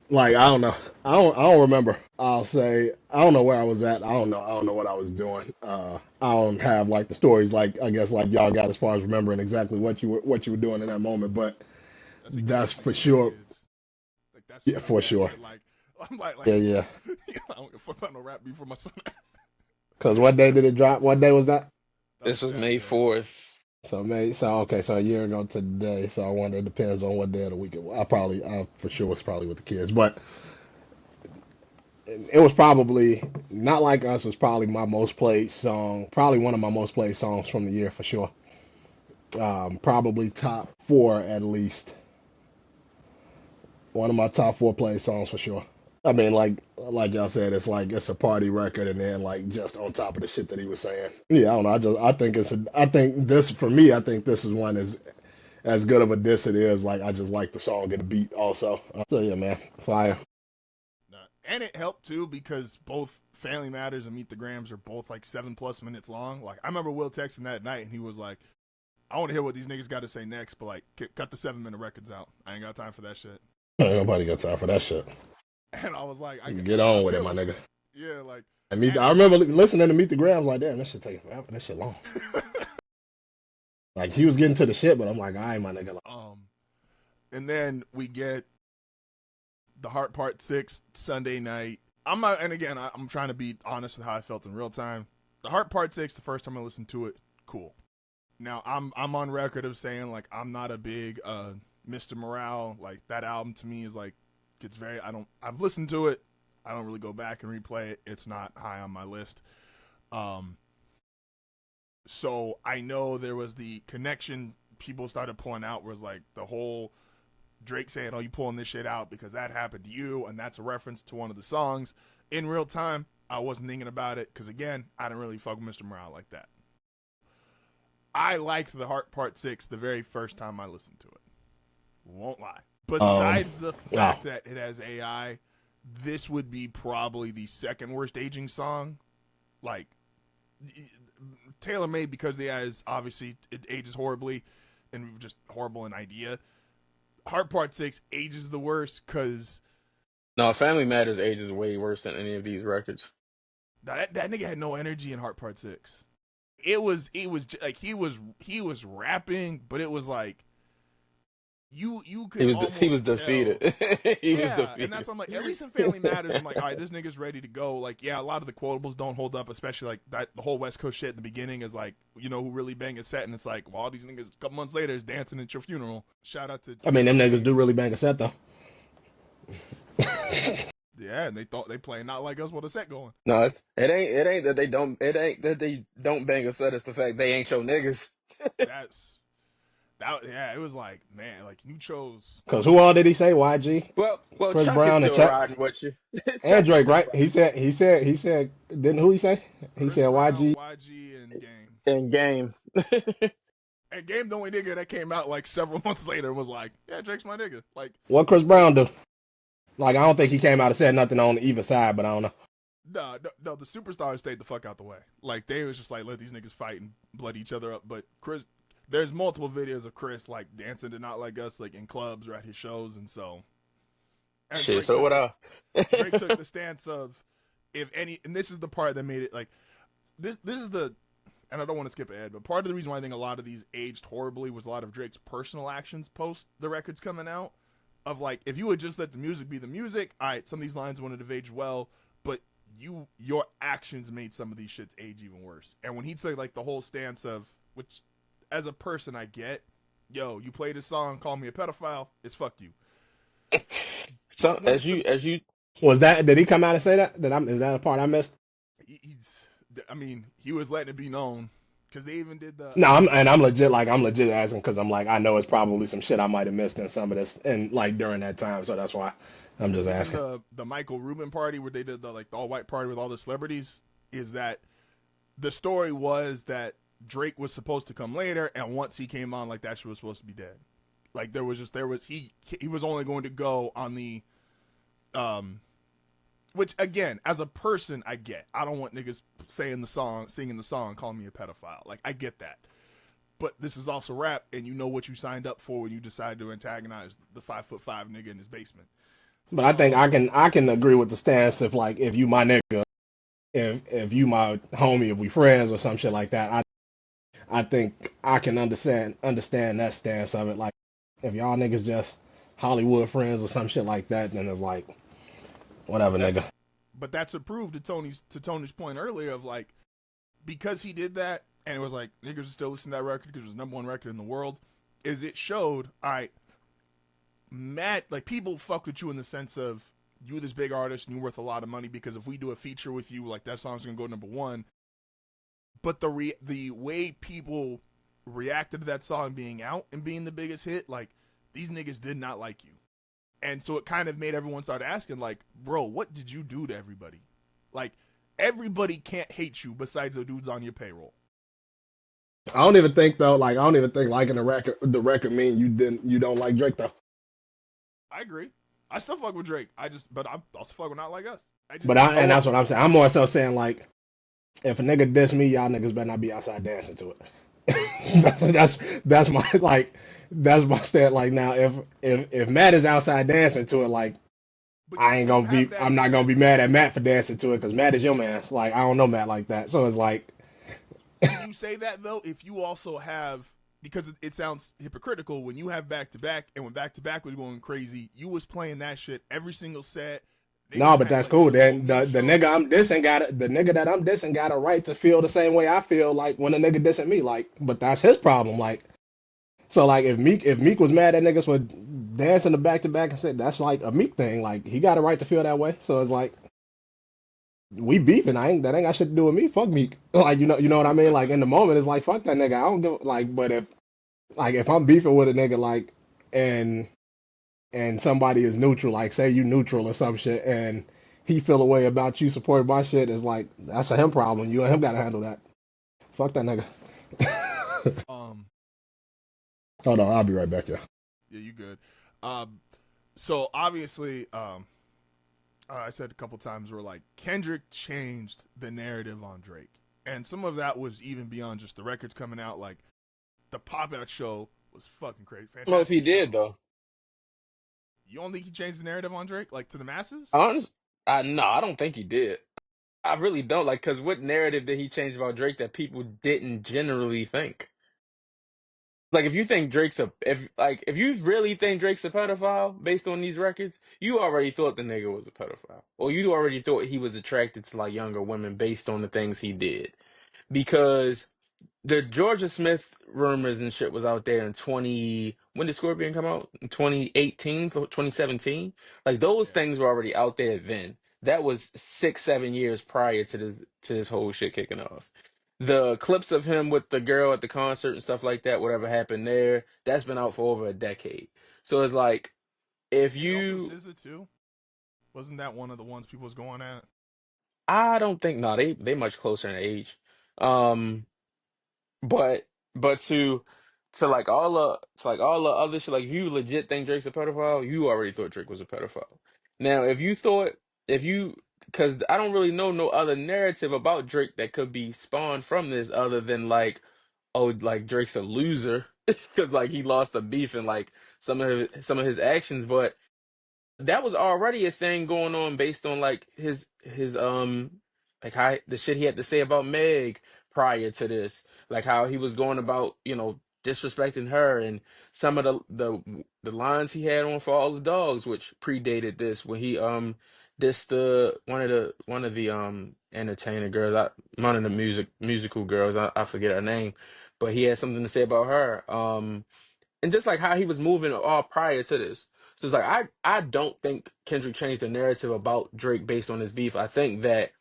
Like I don't know. I don't remember. I'll say I don't know where I was at. I don't know. I don't know what I was doing. I don't have like the stories like I guess like y'all got as far as remembering exactly what you were doing in that moment. But That's because that's y'all for niggas are sure. kids. Like that's Yeah, just some for bad sure. shit. Like I'm like, Yeah, yeah. I don't give a fuck about no rap beat for my son. Cause what day did it drop? What day was that? That was This was May Saturday. 4th. So May. So okay. So a year ago today. So I wonder. It depends on what day of the week it was. I for sure was probably with the kids, but it was probably not like us. Was probably my most played song. Probably one of my most played songs from the year for sure. Probably top four at least. One of my top four played songs for sure. I mean, like y'all said, it's like it's a party record, and then like just on top of the shit that he was saying. Yeah, I don't know. I think I think this for me. I think this is one as good of a diss it is. Like I just like the song and the beat also. So yeah, man, fire. And it helped too because both Family Matters and Meet the Grams are both like 7+ minutes long. Like I remember Will texting that night and he was like, I want to hear what these niggas got to say next, but like, cut the 7-minute records out. I ain't got time for that shit. Ain't nobody got time for that shit. And I was like, Get I on with it, feel my it. nigga. Yeah, like, I remember listening to Meet the Grams like, damn, that shit taking forever. That shit long. Like he was getting to the shit, but I'm like, all right, my nigga. And then we get the Heart Part 6 Sunday night. I'm not, and again, I'm trying to be honest with how I felt in real time. The Heart Part 6, the first time I listened to it, cool. Now I'm on record of saying like I'm not a big Mr. Morale. Like that album to me is like it's very I've listened to it. I don't really go back and replay it. It's not high on my list. So I know there was the connection people started pulling out was like the whole Drake saying, "Oh, you pulling this shit out because that happened to you," and that's a reference to one of the songs. In real time, I wasn't thinking about it because again, I didn't really fuck with Mr. Morale like that. I liked the Heart Part 6 the very first time I listened to it. Won't lie. Besides the fact that it has AI, this would be probably the second worst aging song. Like, tailor-made because the AI is obviously, it ages horribly and just horrible in idea. Heart Part 6 ages the worst because... No, Family Matters ages way worse than any of these records. That nigga had no energy in Heart Part 6. It was like he was rapping, but it was like you could He was tell. defeated. He was defeated. And that's I'm like, at least in Family Matters, I'm like, all right, this nigga's ready to go. Like, yeah, a lot of the quotables don't hold up, especially like that the whole West Coast shit at the beginning is like, you know, who really bang a set, and it's like, well, all these niggas a couple months later is dancing at your funeral. Shout out to I mean, them niggas do really bang a set though. yeah, and they playing not like us with a set going. No, it ain't that they don't bang a set. It's the fact they ain't your niggas. Yeah, it was like, man, like you chose. Cause who all did he say? YG, Well, Chris Chuck is Brown, and still Chuck riding with you. and Chuck is Drake, still right? He said. Didn't who he say? He Chris said Brown, YG YG, and Game. in game. And Game, the only nigga that came out like several months later, was like, "Yeah, Drake's my nigga." Like, what Chris Brown do? Like, I don't think he came out and said nothing on either side, but I don't know. no, the superstars stayed the fuck out the way. Like, they was just like, let these niggas fight and blood each other up. But Chris, there's multiple videos of Chris like dancing to Not Like Us, like in clubs or at his shows, and so. And Shit. So what? Drake took the stance of, if any, and this is the part that made it like, this is the. And I don't want to skip ahead, but part of the reason why I think a lot of these aged horribly was a lot of Drake's personal actions post the records coming out. Of like, if you would just let the music be the music, all right, some of these lines wouldn't have aged well, but your actions made some of these shits age even worse. And when he took like the whole stance of, which as a person I get, yo, you play this song, call me a pedophile, it's fuck you. So as you Was that? Did he come out and say that? Is that a part I missed? He was letting it be known because they even did the. No, I'm legit asking because I'm like I know it's probably some shit I might have missed in some of this and like during that time, so that's why I'm just asking. The Michael Rubin party where they did the all white party with all the celebrities, is that the story was that Drake was supposed to come later, and once he came on, like that shit was supposed to be dead. Like he was only going to go on the which again, as a person, I get. I don't want niggas singing the song, calling me a pedophile. Like, I get that. But this is also rap, and you know what you signed up for when you decided to antagonize the 5'5" nigga in his basement. But I think I can agree with the stance if you my nigga, if you my homie, if we friends or some shit like that. I think I can understand that stance of it. Like, if y'all niggas just Hollywood friends or some shit like that, then it's like. Whatever, nigga. But that's approved to Tony's point earlier of like, because he did that and it was like niggas are still listening to that record because it was the #1 record in the world. Is it showed, all right, Matt, like people fuck with you in the sense of you this big artist and you're worth a lot of money because if we do a feature with you, like that song's gonna go #1. But the way people reacted to that song being out and being the biggest hit, like these niggas did not like you. And so it kind of made everyone start asking, like, bro, what did you do to everybody? Like, everybody can't hate you besides the dudes on your payroll. I don't even think liking the record mean you don't like Drake though. I agree. I still fuck with Drake. I also fuck with Not Like Us. And that's what I'm saying. I'm more so saying like, if a nigga diss me, y'all niggas better not be outside dancing to it. That's my that's my stand. Like now, if Matt is outside dancing to it, like But you have that I'm not gonna be stance. mad at Matt for dancing to it because Matt is your man. Like I don't know Matt like that, so it's like Can you say that though? If you also have, because it sounds hypocritical when you have back to back, and when back to back was going crazy, you was playing that shit every single set. no, Niggas but had that's like cool. the little Then mid the show. nigga I'm dissing got the nigga that I'm dissing got a right to feel the same way I feel like when a nigga dissing me. Like, but that's his problem. Like, so like if Meek was mad at niggas for dancing the back to back and said that's like a Meek thing. Like he got a right to feel that way. So it's like we beefing. I ain't that ain't got shit to do with me. Fuck Meek. Like you know what I mean. Like in the moment it's like fuck that nigga. I don't give like. But if I'm beefing with a nigga like and somebody is neutral, like say you neutral or some shit, and he feel a way about you supporting my shit, is like that's a him problem. You and him gotta handle that. Fuck that nigga. um, Hold on, I'll be right back, yeah. yeah, you good. Um, so obviously, I said a couple times where like Kendrick changed the narrative on Drake, and some of that was even beyond just the records coming out. Like the pop out show was fucking crazy, Well, if he fantastic did show. though, You don't think he changed the narrative on Drake, like to the masses? honest, I no, I don't think he did. I really don't like because what narrative did he change about Drake that people didn't generally think? Like if you think Drake's a if you really think Drake's a pedophile based on these records, you already thought the nigga was a pedophile. Or you already thought he was attracted to like younger women based on the things he did. Because the Georgia Smith rumors and shit was out there in 20 when did Scorpion come out? In 2018, 2017? Like those Yeah. things were already out there then. That was 6, 7 years prior to this whole shit kicking off. The clips of him with the girl at the concert and stuff like that, whatever happened there, that's been out for over a decade. So it's like if And also you SZA too. Wasn't that one of the ones people was going at? I don't think no, they much closer in age. Um But but to like all the other shit, like if you legit think Drake's a pedophile, you already thought Drake was a pedophile. Now, if you thought if you because I don't really know no other narrative about Drake that could be spawned from this other than like oh like Drake's a loser because like he lost a beef and like some of his actions, but that was already a thing going on based on like his like how the shit he had to say about Meg prior to this, like how he was going about disrespecting her and some of the lines he had on for all the dogs, which predated this when he dissed the one of the entertainer girls, one of the musical girls, I forget her name, but he had something to say about her. And just like how he was moving all prior to this. So it's like I don't think Kendrick changed the narrative about Drake based on his beef. I think that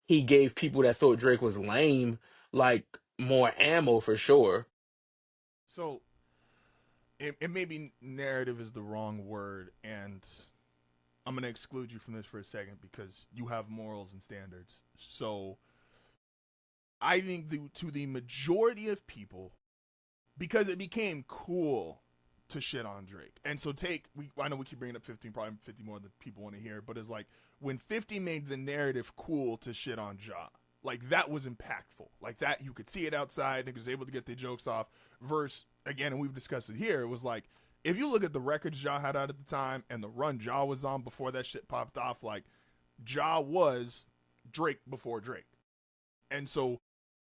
he gave people that thought Drake was lame like more ammo for sure. So it maybe narrative is the wrong word, and I'm gonna exclude you from this for a second because you have morals and standards. So I think to the majority of people, because it became cool to shit on Drake. And so I know we keep bringing up 15, probably 50 more than people want to hear, but it's like when 50 made the narrative cool to shit on Ja, like that was impactful. Like that, you could see it outside, niggas able to get their jokes off. Verse, again, and we've discussed it here, it was like, if you look at the records Ja had out at the time and the run Ja was on before that shit popped off, like Ja was Drake before Drake. And so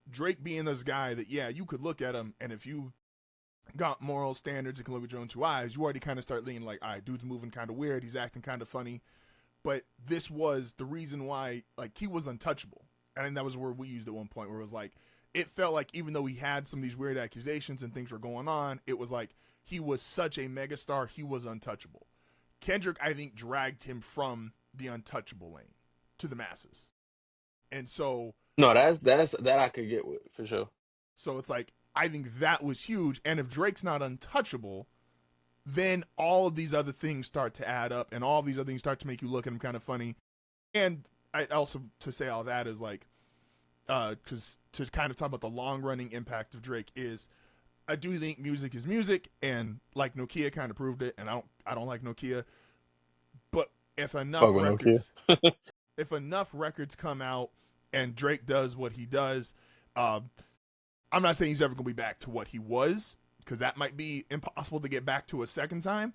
Drake being this guy that, yeah, you could look at him, and if you got moral standards and can look at your own two eyes, you already kind of start leaning like, all right, dude's moving kind of weird, he's acting kind of funny. But this was the reason why, like, he was untouchable. And I think that was a word we used at one point where it was like, it felt like even though he had some of these weird accusations and things were going on, it was like he was such a megastar, he was untouchable. Kendrick, I think, dragged him from the untouchable lane to the masses. And No, that's that I could get with for sure. so it's like, I think that was huge. And if Drake's not untouchable, then all of these other things start to add up, and all of these other things start to make you look at him kind of funny. And I also, to say all that is like, because to kind of talk about the long running impact of Drake is, I do think music is music, and like Nokia kind of proved it. And I don't like Nokia, but if enough Fuck with no kid. records, if enough records come out, and Drake does what he does, uh, I'm not saying he's ever going to be back to what he was, because that might be impossible to get back to a second time.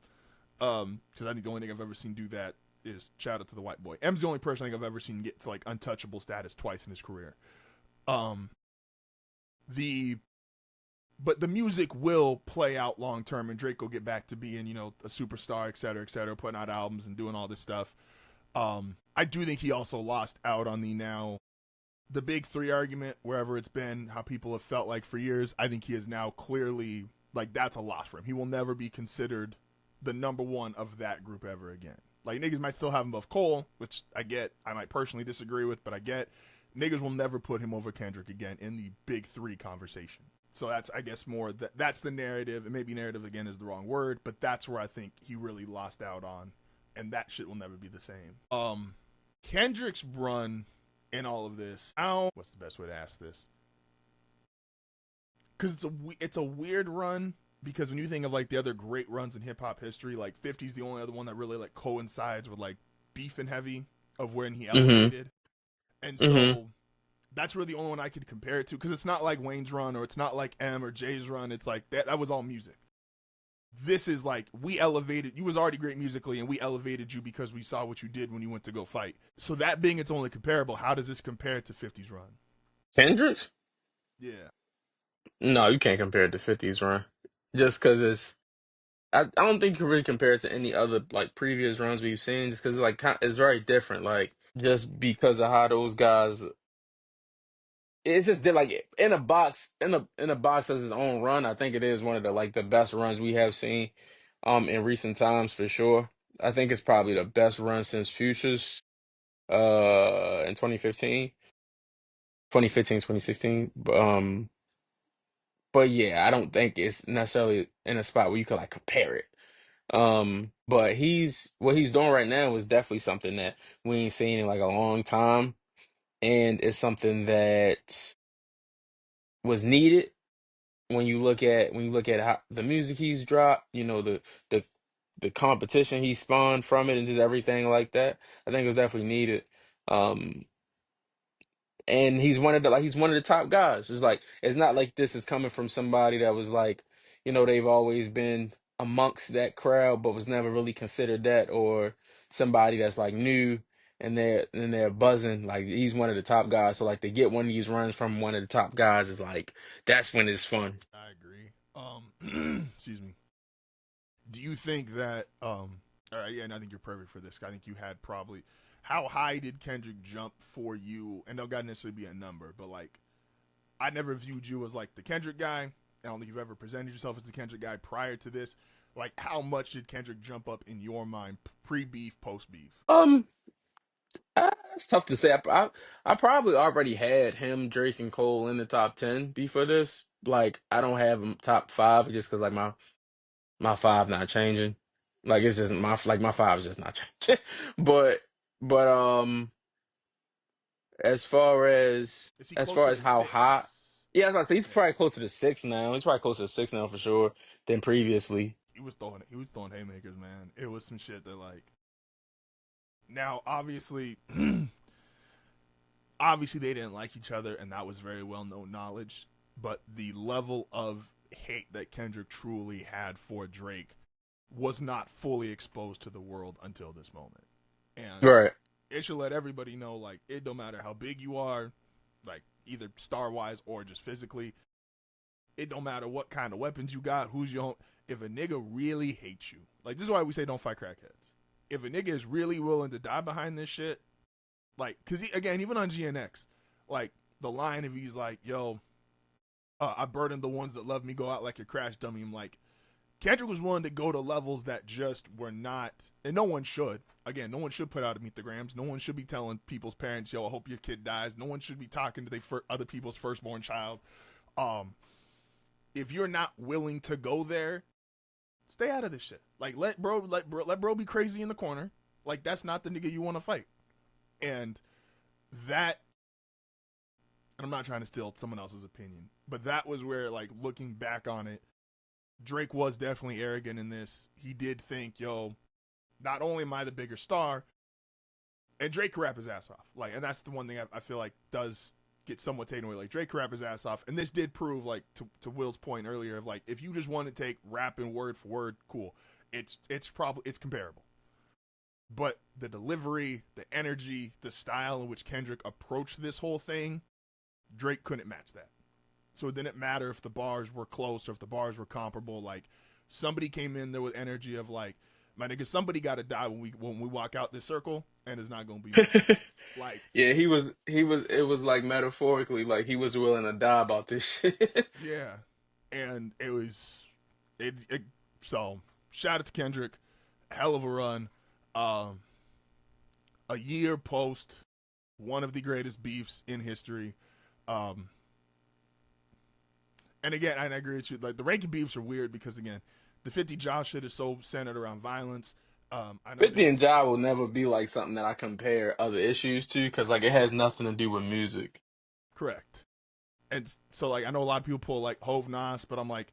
Because I think the only thing I've ever seen do that is shout out to the white boy. M's the only person I think I've ever seen get to like untouchable status twice in his career. Um, but the music will play out long term, and Drake will get back to being, you know, a superstar, et cetera, putting out albums and doing all this stuff. I do think he also lost out on the big three argument, wherever it's been, how people have felt like for years. I think he is now clearly, like, that's a loss for him. He will never be considered the number one of that group ever again. Like, niggas might still have him above Cole, which I get, I might personally disagree with, but I get. Niggas will never put him over Kendrick again in the big three conversation. So that's, I guess, more that's the narrative, and maybe narrative again is the wrong word, but that's where I think he really lost out on, and that shit will never be the same. Kendrick's run in all of this, what's the best way to ask this? Because it's a weird run, because when you think of like the other great runs in hip hop history, like 50's the only other one that really like coincides with like Beef and Heavy of when he elevated. And so that's really the only one I could compare it to, because it's not like Wayne's run, or it's not like M or Jay's run. It's like that was all music. This is like, we elevated, you was already great musically, and we elevated you because we saw what you did when you went to go fight. So that being its only comparable, how does this compare to 50's run? Kendrick's? Yeah. No, you can't compare it to 50's run. Just because I don't think you can really compare it to any other like previous runs we've seen, just because like it's very different. Like just because of how those guys, it's just they're like in a box, in a box as its own run. I think it is one of the best runs we have seen, in recent times for sure. I think it's probably the best run since Futures, in 2015, 2016. But yeah, I don't think it's necessarily in a spot where you could like compare it. But what he's doing right now is definitely something that we ain't seen in like a long time, and it's something that was needed when you look at how the music he's dropped, you know, the the competition he spawned from it and did everything like that. I think it was definitely needed. Um, and he's one of the top guys. It's like it's not like this is coming from somebody that was like, you know, they've always been amongst that crowd, but was never really considered that, or somebody that's like new and they're buzzing. Like he's one of the top guys. So like to get one of these runs from one of the top guys is like that's when it's fun. I agree. Excuse me. Do you think that all right, yeah, and I think you're perfect for this. I think you had probably, how high did Kendrick jump for you? And don't gotta necessarily be a number, but like, I never viewed you as like the Kendrick guy. I don't think you've ever presented yourself as the Kendrick guy prior to this. Like, how much did Kendrick jump up in your mind, pre-beef, post-beef? Um, it's tough to say. I probably already had him, Drake, and Cole in the top 10 before this. Like I don't have him top five just because like my five not changing. Like it's just my five is just not changing. But but as far as Is he as closer far as to how high, six? yeah, I was about to say he's Yeah, probably closer to six now. He's probably closer to six now for sure than previously. he was throwing haymakers, man. It was some shit that like. Now, obviously, obviously they didn't like each other, and that was very well known knowledge. But the level of hate that Kendrick truly had for Drake was not fully exposed to the world until this moment. And Right. it should let everybody know, like, it don't matter how big you are, like, either star wise or just physically. It don't matter what kind of weapons you got, who's your home. If a nigga really hates you, like, this is why we say don't fight crackheads. If a nigga is really willing to die behind this shit, like, because again, even on GNX, like, the line of he's like, yo, I burden the ones that love me, go out like a crash dummy. I'm like, Kendrick was willing to go to levels that just were not, and no one should. Again, no one should put out a Meet the Grams. No one should be telling people's parents, yo, I hope your kid dies. No one should be talking to other people's firstborn child. If you're not willing to go there, stay out of this shit. Like, let bro be crazy in the corner. Like, that's not the nigga you want to fight. And that, and I'm not trying to steal someone else's opinion, but that was where, like, looking back on it, Drake was definitely arrogant in this. He did think, yo, not only am I the bigger star, and Drake could rap his ass off. Like, and that's the one thing I feel like does get somewhat taken away. Like Drake could rap his ass off, and this did prove, like to Will's point earlier, of like if you just want to take rapping word for word, cool. It's probably it's comparable, but the delivery, the energy, the style in which Kendrick approached this whole thing, Drake couldn't match that. So it didn't matter if the bars were close or if the bars were comparable. Like somebody came in there with energy of like, my nigga, somebody got to die when we walk out this circle, and it's not gonna be me. Like Yeah, he was it was like metaphorically like he was willing to die about this shit. yeah, and it so shout out to Kendrick, hell of a run. Um, a year post one of the greatest beefs in history. Um, and again, I agree with you. Like the ranking beefs are weird because again, the 50 Josh shit is so centered around violence. I know 50 that and Ja will never be like something that I compare other issues to because like it has nothing to do with music. correct, and so like I know a lot of people pull like Hove Nas, but I'm like,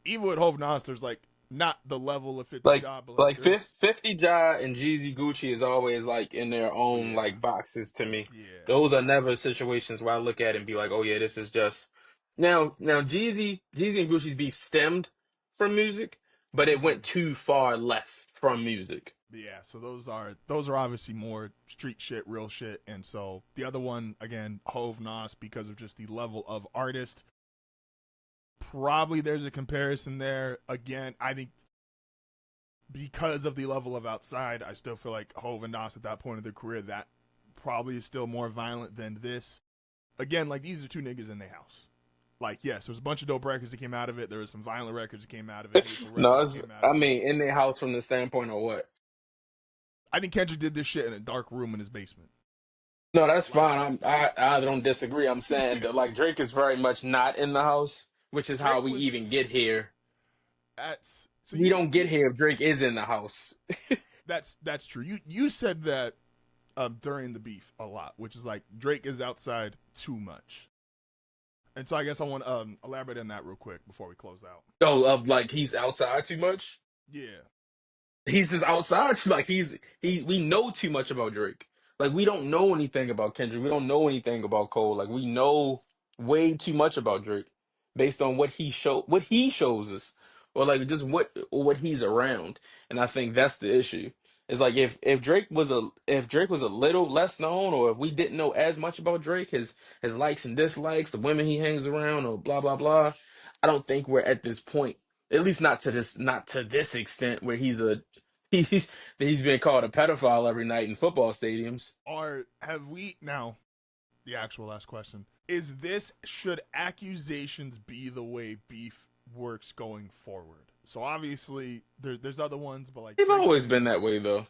even with Hove Nas, there's like not the level of 50 Like Josh, but like like there's 50 Ja and Jeezy Gucci is always like in their own yeah, like boxes to me. yeah, Those are never situations where I look at it and be like, oh yeah, this is just now Jeezy and Gucci's beef stemmed from music, but it mm-hmm. went too far left from music. Yeah, so those are obviously more street shit, real shit, and so the other one again, Hove Nas, because of just the level of artist. Probably there's a comparison there. Again, I think because of the level of outside, I still feel like Hove and Nas at that point of their career, that probably is still more violent than this. Again, like these are two niggas in their house. Like, yes, there was a bunch of dope records that came out of it. There was some violent records that came out of it, hateful No, records that it's, came out I of it. mean in their house from the standpoint of what? I think Kendrick did this shit in a dark room in his basement. No, that's Like, fine. I don't disagree. I'm saying that like Drake is very much not in the house, which is how Drake we even was get here. at so We don't get you here if Drake is in the house. that's true. You said that during the beef a lot, which is like Drake is outside too much. And so I guess I want to elaborate on that real quick before we close out. Oh, of like he's outside too much. Yeah. He's just outside. Like he. We know too much about Drake. Like we don't know anything about Kendrick. We don't know anything about Cole. Like we know way too much about Drake based on what he shows us, or like just what he's around. And I think that's the issue. It's like if Drake was a little less known, or if we didn't know as much about Drake, his likes and dislikes, the women he hangs around, or blah blah blah. I don't think we're at this point, at least not to this extent where he's he's being called a pedophile every night in football stadiums. Or have we now the actual last question. Is this should accusations be the way beef works going forward? So obviously there's other ones, but like They've Drake's always been been that way though.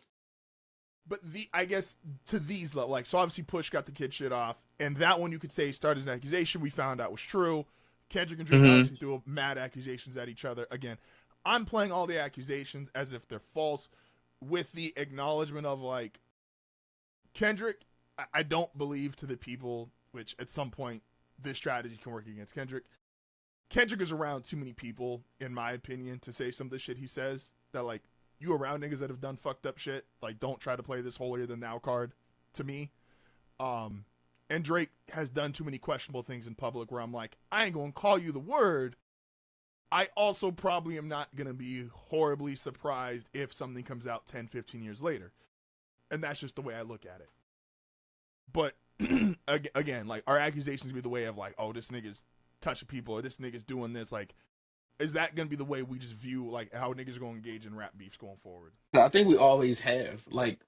but the I guess to these level, like so obviously Push got the kid shit off, and that one you could say started as an accusation we found out was true. Kendrick and Drake Hmm. obviously threw mad accusations at each other. Again, I'm playing all the accusations as if they're false, with the acknowledgement of like Kendrick. I don't believe to the people, which at some point this strategy can work against Kendrick. Kendrick is around too many people, in my opinion, to say some of the shit he says. That like you around niggas that have done fucked up shit. Like don't try to play this holier than thou card to me. And Drake has done too many questionable things in public where I'm like, I ain't gonna call you the word. I also probably am not gonna be horribly surprised if something comes out 10, 15 years later. And that's just the way I look at it. But again, like our accusations be the way of like, oh, this nigga's touching people or this nigga's doing this. Like, is that gonna be the way we just view like how niggas are gonna engage in rap beefs going forward? I think we always have like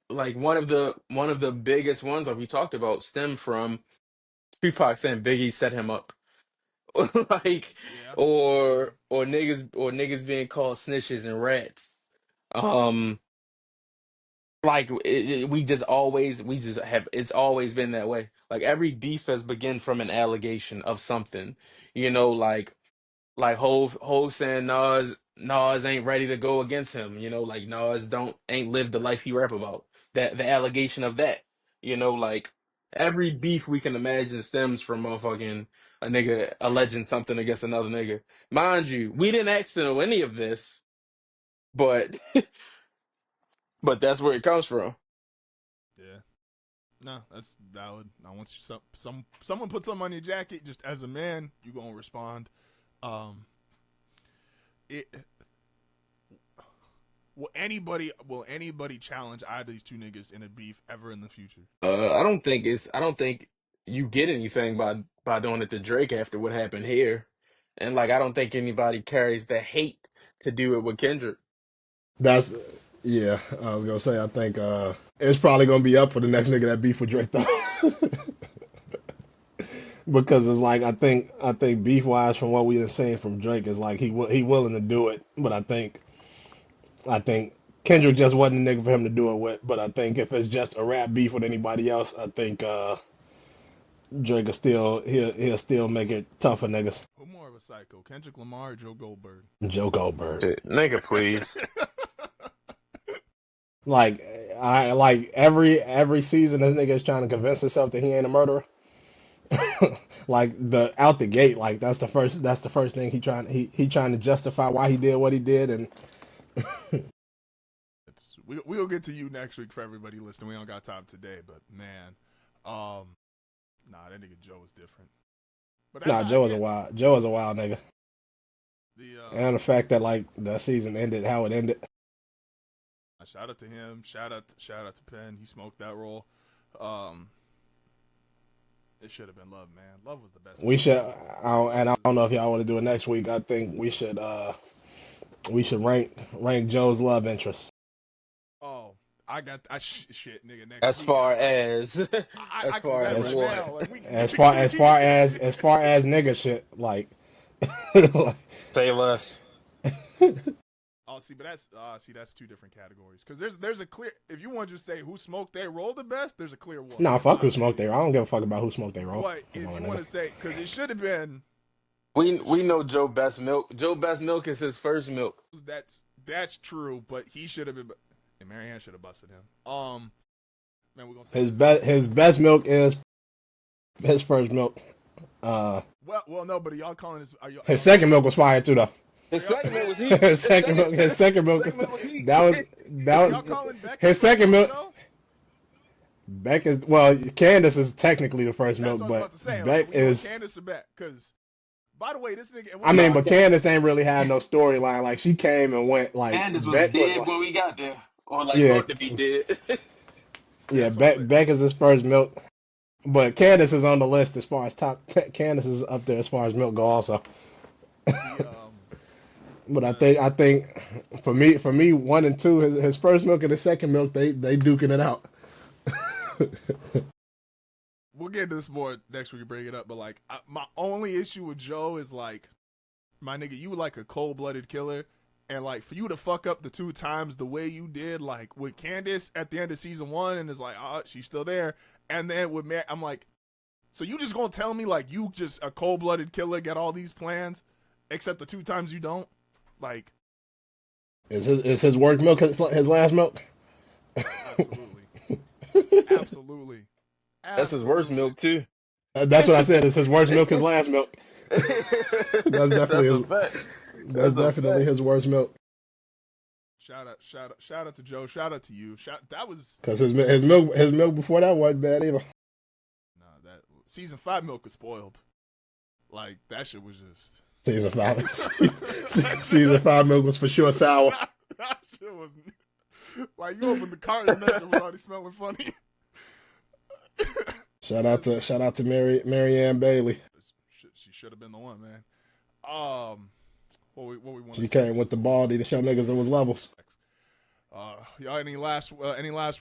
one of the biggest ones that we talked about stem from Tupac saying Biggie set him up. Like Yeah, yeah. or niggas being called snitches and rats. Um like we just have it's always been that way. Like every beef has begun from an allegation of something. You know, like Hove saying Nas ain't ready to go against him. You know, like Nas don't ain't lived the life he rap about. That the allegation of that. You know, like every beef we can imagine stems from motherfucking a nigga alleging something against another nigga. Mind you, we didn't ask to know any of this, but but that's where it comes from. Yeah. No, that's valid. Now, once you, someone puts something on your jacket, just as a man, you gonna respond. Um, it will anybody challenge either of these two niggas in a beef ever in the future? I don't think you get anything by doing it to Drake after what happened here. And like I don't think anybody carries the hate to do it with Kendrick. That's yeah. I was gonna say I think it's probably gonna be up for the next nigga that beef with Drake though, because it's like I think beef wise from what we been saying from Drake is like he willing to do it, but I think Kendrick just wasn't the nigga for him to do it with. But I think if it's just a rap beef with anybody else, I think Drake will still he'll still make it tough for niggas. Who more of a psycho, Kendrick Lamar or Joe Goldberg? Joe Goldberg. Nigga, please. Like I like every season this nigga is trying to convince himself that he ain't a murderer. Like the out the gate, like that's the first thing he trying to justify why he did what he did, and We'll get to you next week for everybody listening. We don't got time today, but man, nah, that nigga Joe is different. But that's nah, how I get Joe is a wild nigga, the and the fact that like the season ended how it ended. shout out to him. Shout out to Penn. He smoked that role. Um, it should have been Love, man. Love was the best We movie. should, Love and I was. don't know if y'all want to do it next week. I think we should rank Joe's love interest. Oh, shit, nigga. Next As week, far as as I can do far that as As right what? now. Like we can. as far as nigga shit, like, like Say less. Oh, see, but that's two different categories. Because there's a clear. If you want to just say who smoked their role the best, there's a clear one nah, in fuck my who smoked opinion. there. I don't give a fuck about who smoked their roll. But Come if on, you want nigga. to say, because it should have been, We it should, we know Joe Best Milk. Joe Best Milk is his first milk. that's true. But he should have been. And Marianne should have busted him. Man, we're gonna say His this next best week. his best milk is his first milk. Uh, Well, no, but are y'all calling this? Are his y'all second calling milk this? was fire too, though. Are His y'all second milk was heat. his second milk, his second His milk second was milk was heat. that was that are was y'all calling Beck the his first second milk milk. though? Beck is well, Candace is technically the first That's milk, what I was but about to say. Like, are Beck we doing is. Candace or Beck? Because by the way, this nigga. And I what mean, Nah, but happens? Candace ain't really had Can- no storyline. Like she came and went. Like Candace was Beck was dead like, when we got there, or like yeah, thought to be dead. yeah. That's what I'm saying. Beck is his first milk, but Candace is on the list as far as Candace is up there as far as milk go also. The But I the think I think for me, one and two, his first milk and his second milk, they duking it out. we'll get into this more next week. Bring it up, but like my only issue with Joe is like, my nigga, you like a cold blooded killer, and like for you to fuck up the two times the way you did, like with Candace at the end of season one, and it's like, oh, she's still there, and then with Mary, I'm like, so you just gonna tell me like you just a cold blooded killer, got all these plans, except the two times you don't, like, Is his work milk his last milk? absolutely, absolutely, That's his worst absolutely. milk too. That's what I said. Is his worst milk his last milk? That's definitely That's a his. fact. That's That's a definitely fact. his worst milk. Shout out to Joe. Shout out to you. That was Cause his milk before that wasn't bad either. that season five milk was spoiled. Like that shit was just Season five, season five milk was for sure sour. that shit was like you opened the carton and that shit was already smelling funny. Shout out to Marianne Bailey. She should have been the one, man. What we want to She say? came with the baldy to show niggas it was levels. Y'all any last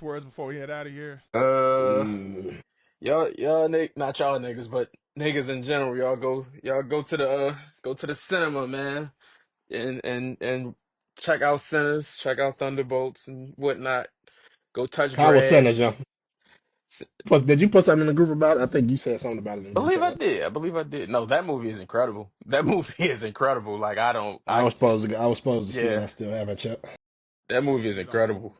words before we head out of here? Uh, Mm. not y'all niggas, but niggas in general. Y'all go to the cinema, man, and check out Sinners, check out Thunderbolts and whatnot. Go touch How was Senna, John? grass. Plus, did you put something in the group about it? I think you said something about it in the group Believe chat, I right? did. I believe I did. No, that movie is incredible. That movie is incredible. Like I don't. I was supposed to see it. I Yeah, still haven't checked. that movie is Shit, incredible.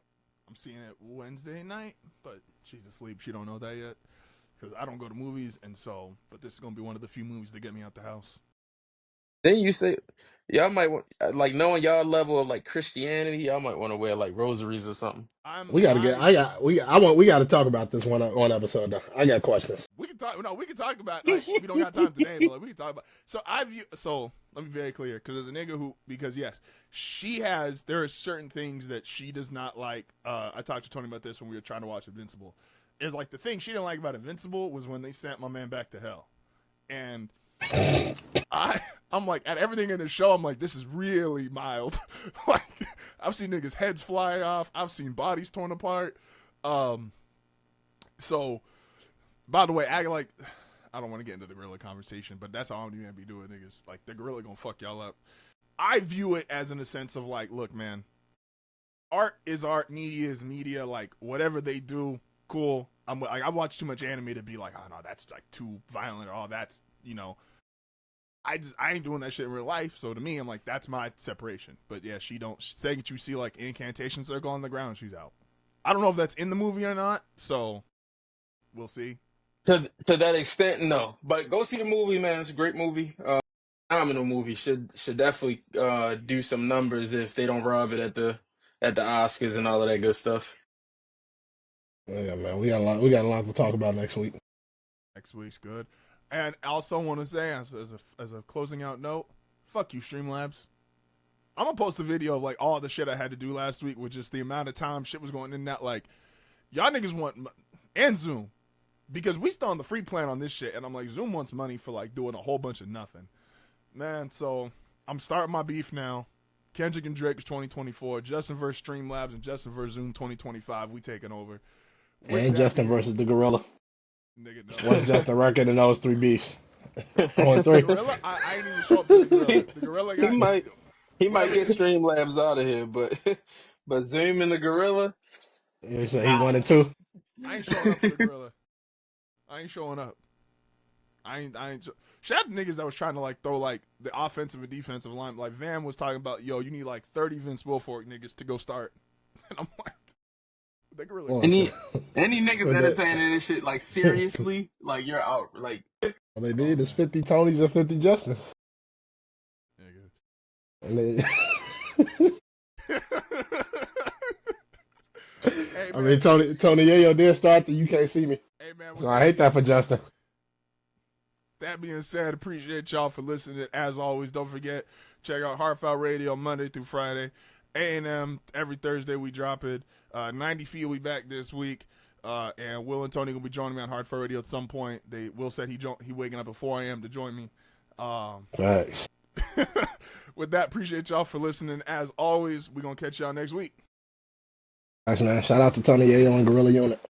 I'm seeing it Wednesday night, but she's asleep. She don't know that yet because I don't go to movies, and so. But this is gonna be one of the few movies that get me out the house. Then you say y'all might want like knowing y'all level of like Christianity, y'all might want to wear like rosaries or something. I'm We got to get. I I got. We. I want. We got to talk about this one episode though. I got questions. we can talk. No, we can talk about like we don't got time today, but like we can talk about. So I view. So let me be very clear, because there's a nigga who, because yes, she has. There are certain things that she does not like. I talked to Tony about this when we were trying to watch Invincible. Is like the thing she didn't like about Invincible was when they sent my man back to hell, and I'm like, at everything in the show, I'm like, this is really mild. Like, I've seen niggas' heads fly off. I've seen bodies torn apart. So, by the way, I don't want to get into the gorilla conversation, but that's how I'm gonna be doing, niggas. Like, the gorilla gonna fuck y'all up. I view it as in a sense of like, look, man, art is art, media is media. Like, whatever they do, cool. I'm like, I watch too much anime to be like, oh no, that's like too violent, or oh, that's, you know. I ain't doing that shit in real life. So to me, I'm like, that's my separation. But yeah, she don't say that you see like incantation circle on the ground, she's out. I don't know if that's in the movie or not. So we'll see. To that extent, no. But go see the movie, man. It's a great movie. Phenomenal movie. Should definitely do some numbers if they don't rob it at the Oscars and all of that good stuff. Yeah, man. We got a lot. We got a lot to talk about next week. Next week's good. And I also want to say, as a closing out note, fuck you, Streamlabs. I'm gonna post a video of like all the shit I had to do last week with just the amount of time shit was going in that. Like, y'all niggas want, and Zoom, because we still on the free plan on this shit, and I'm like, Zoom wants money for like doing a whole bunch of nothing, man. So I'm starting my beef now. Kendrick and Drake is 2024. Justin versus Streamlabs and Justin versus Zoom 2025. We taking over. With And that Justin being, versus the gorilla. nigga, What's no. Justin record in those three beefs? The 0-3. gorilla, I ain't even show up to the gorilla. The gorilla he got might he might whatever. get Streamlabs out of here, but but Zoom and the gorilla, You say he nah. 1-2. I ain't showing up for the gorilla. I ain't showing up. I ain't. Shout out to niggas that was trying to like throw like the offensive and defensive line. Like Van was talking about, yo, you need like 30 Vince Wilfork niggas to go start. And I'm like, the gorilla Well, gonna Any start. any niggas what entertaining this shit like they, seriously, like you're out. Like all they Oh need is man, 50 Tonys and 50 Justins. And they, nigga. Hey I mean, man, Tony Yayo did start the You Can't See Me. hey man. So With I hate that for Justin. that being said, appreciate y'all for listening. As always, don't forget, check out Heartfelt Radio Monday through Friday. A&M every Thursday we drop it. 90 Feet will be back this week. And Will and Tony will be joining me on Heartfelt Radio at some point. Will said he waking up at 4 a.m. to join me. Thanks. With that, appreciate y'all for listening. As always, we're going to catch y'all next week. Thanks, man. Shout out to Tony Yayo and Gorilla Unit.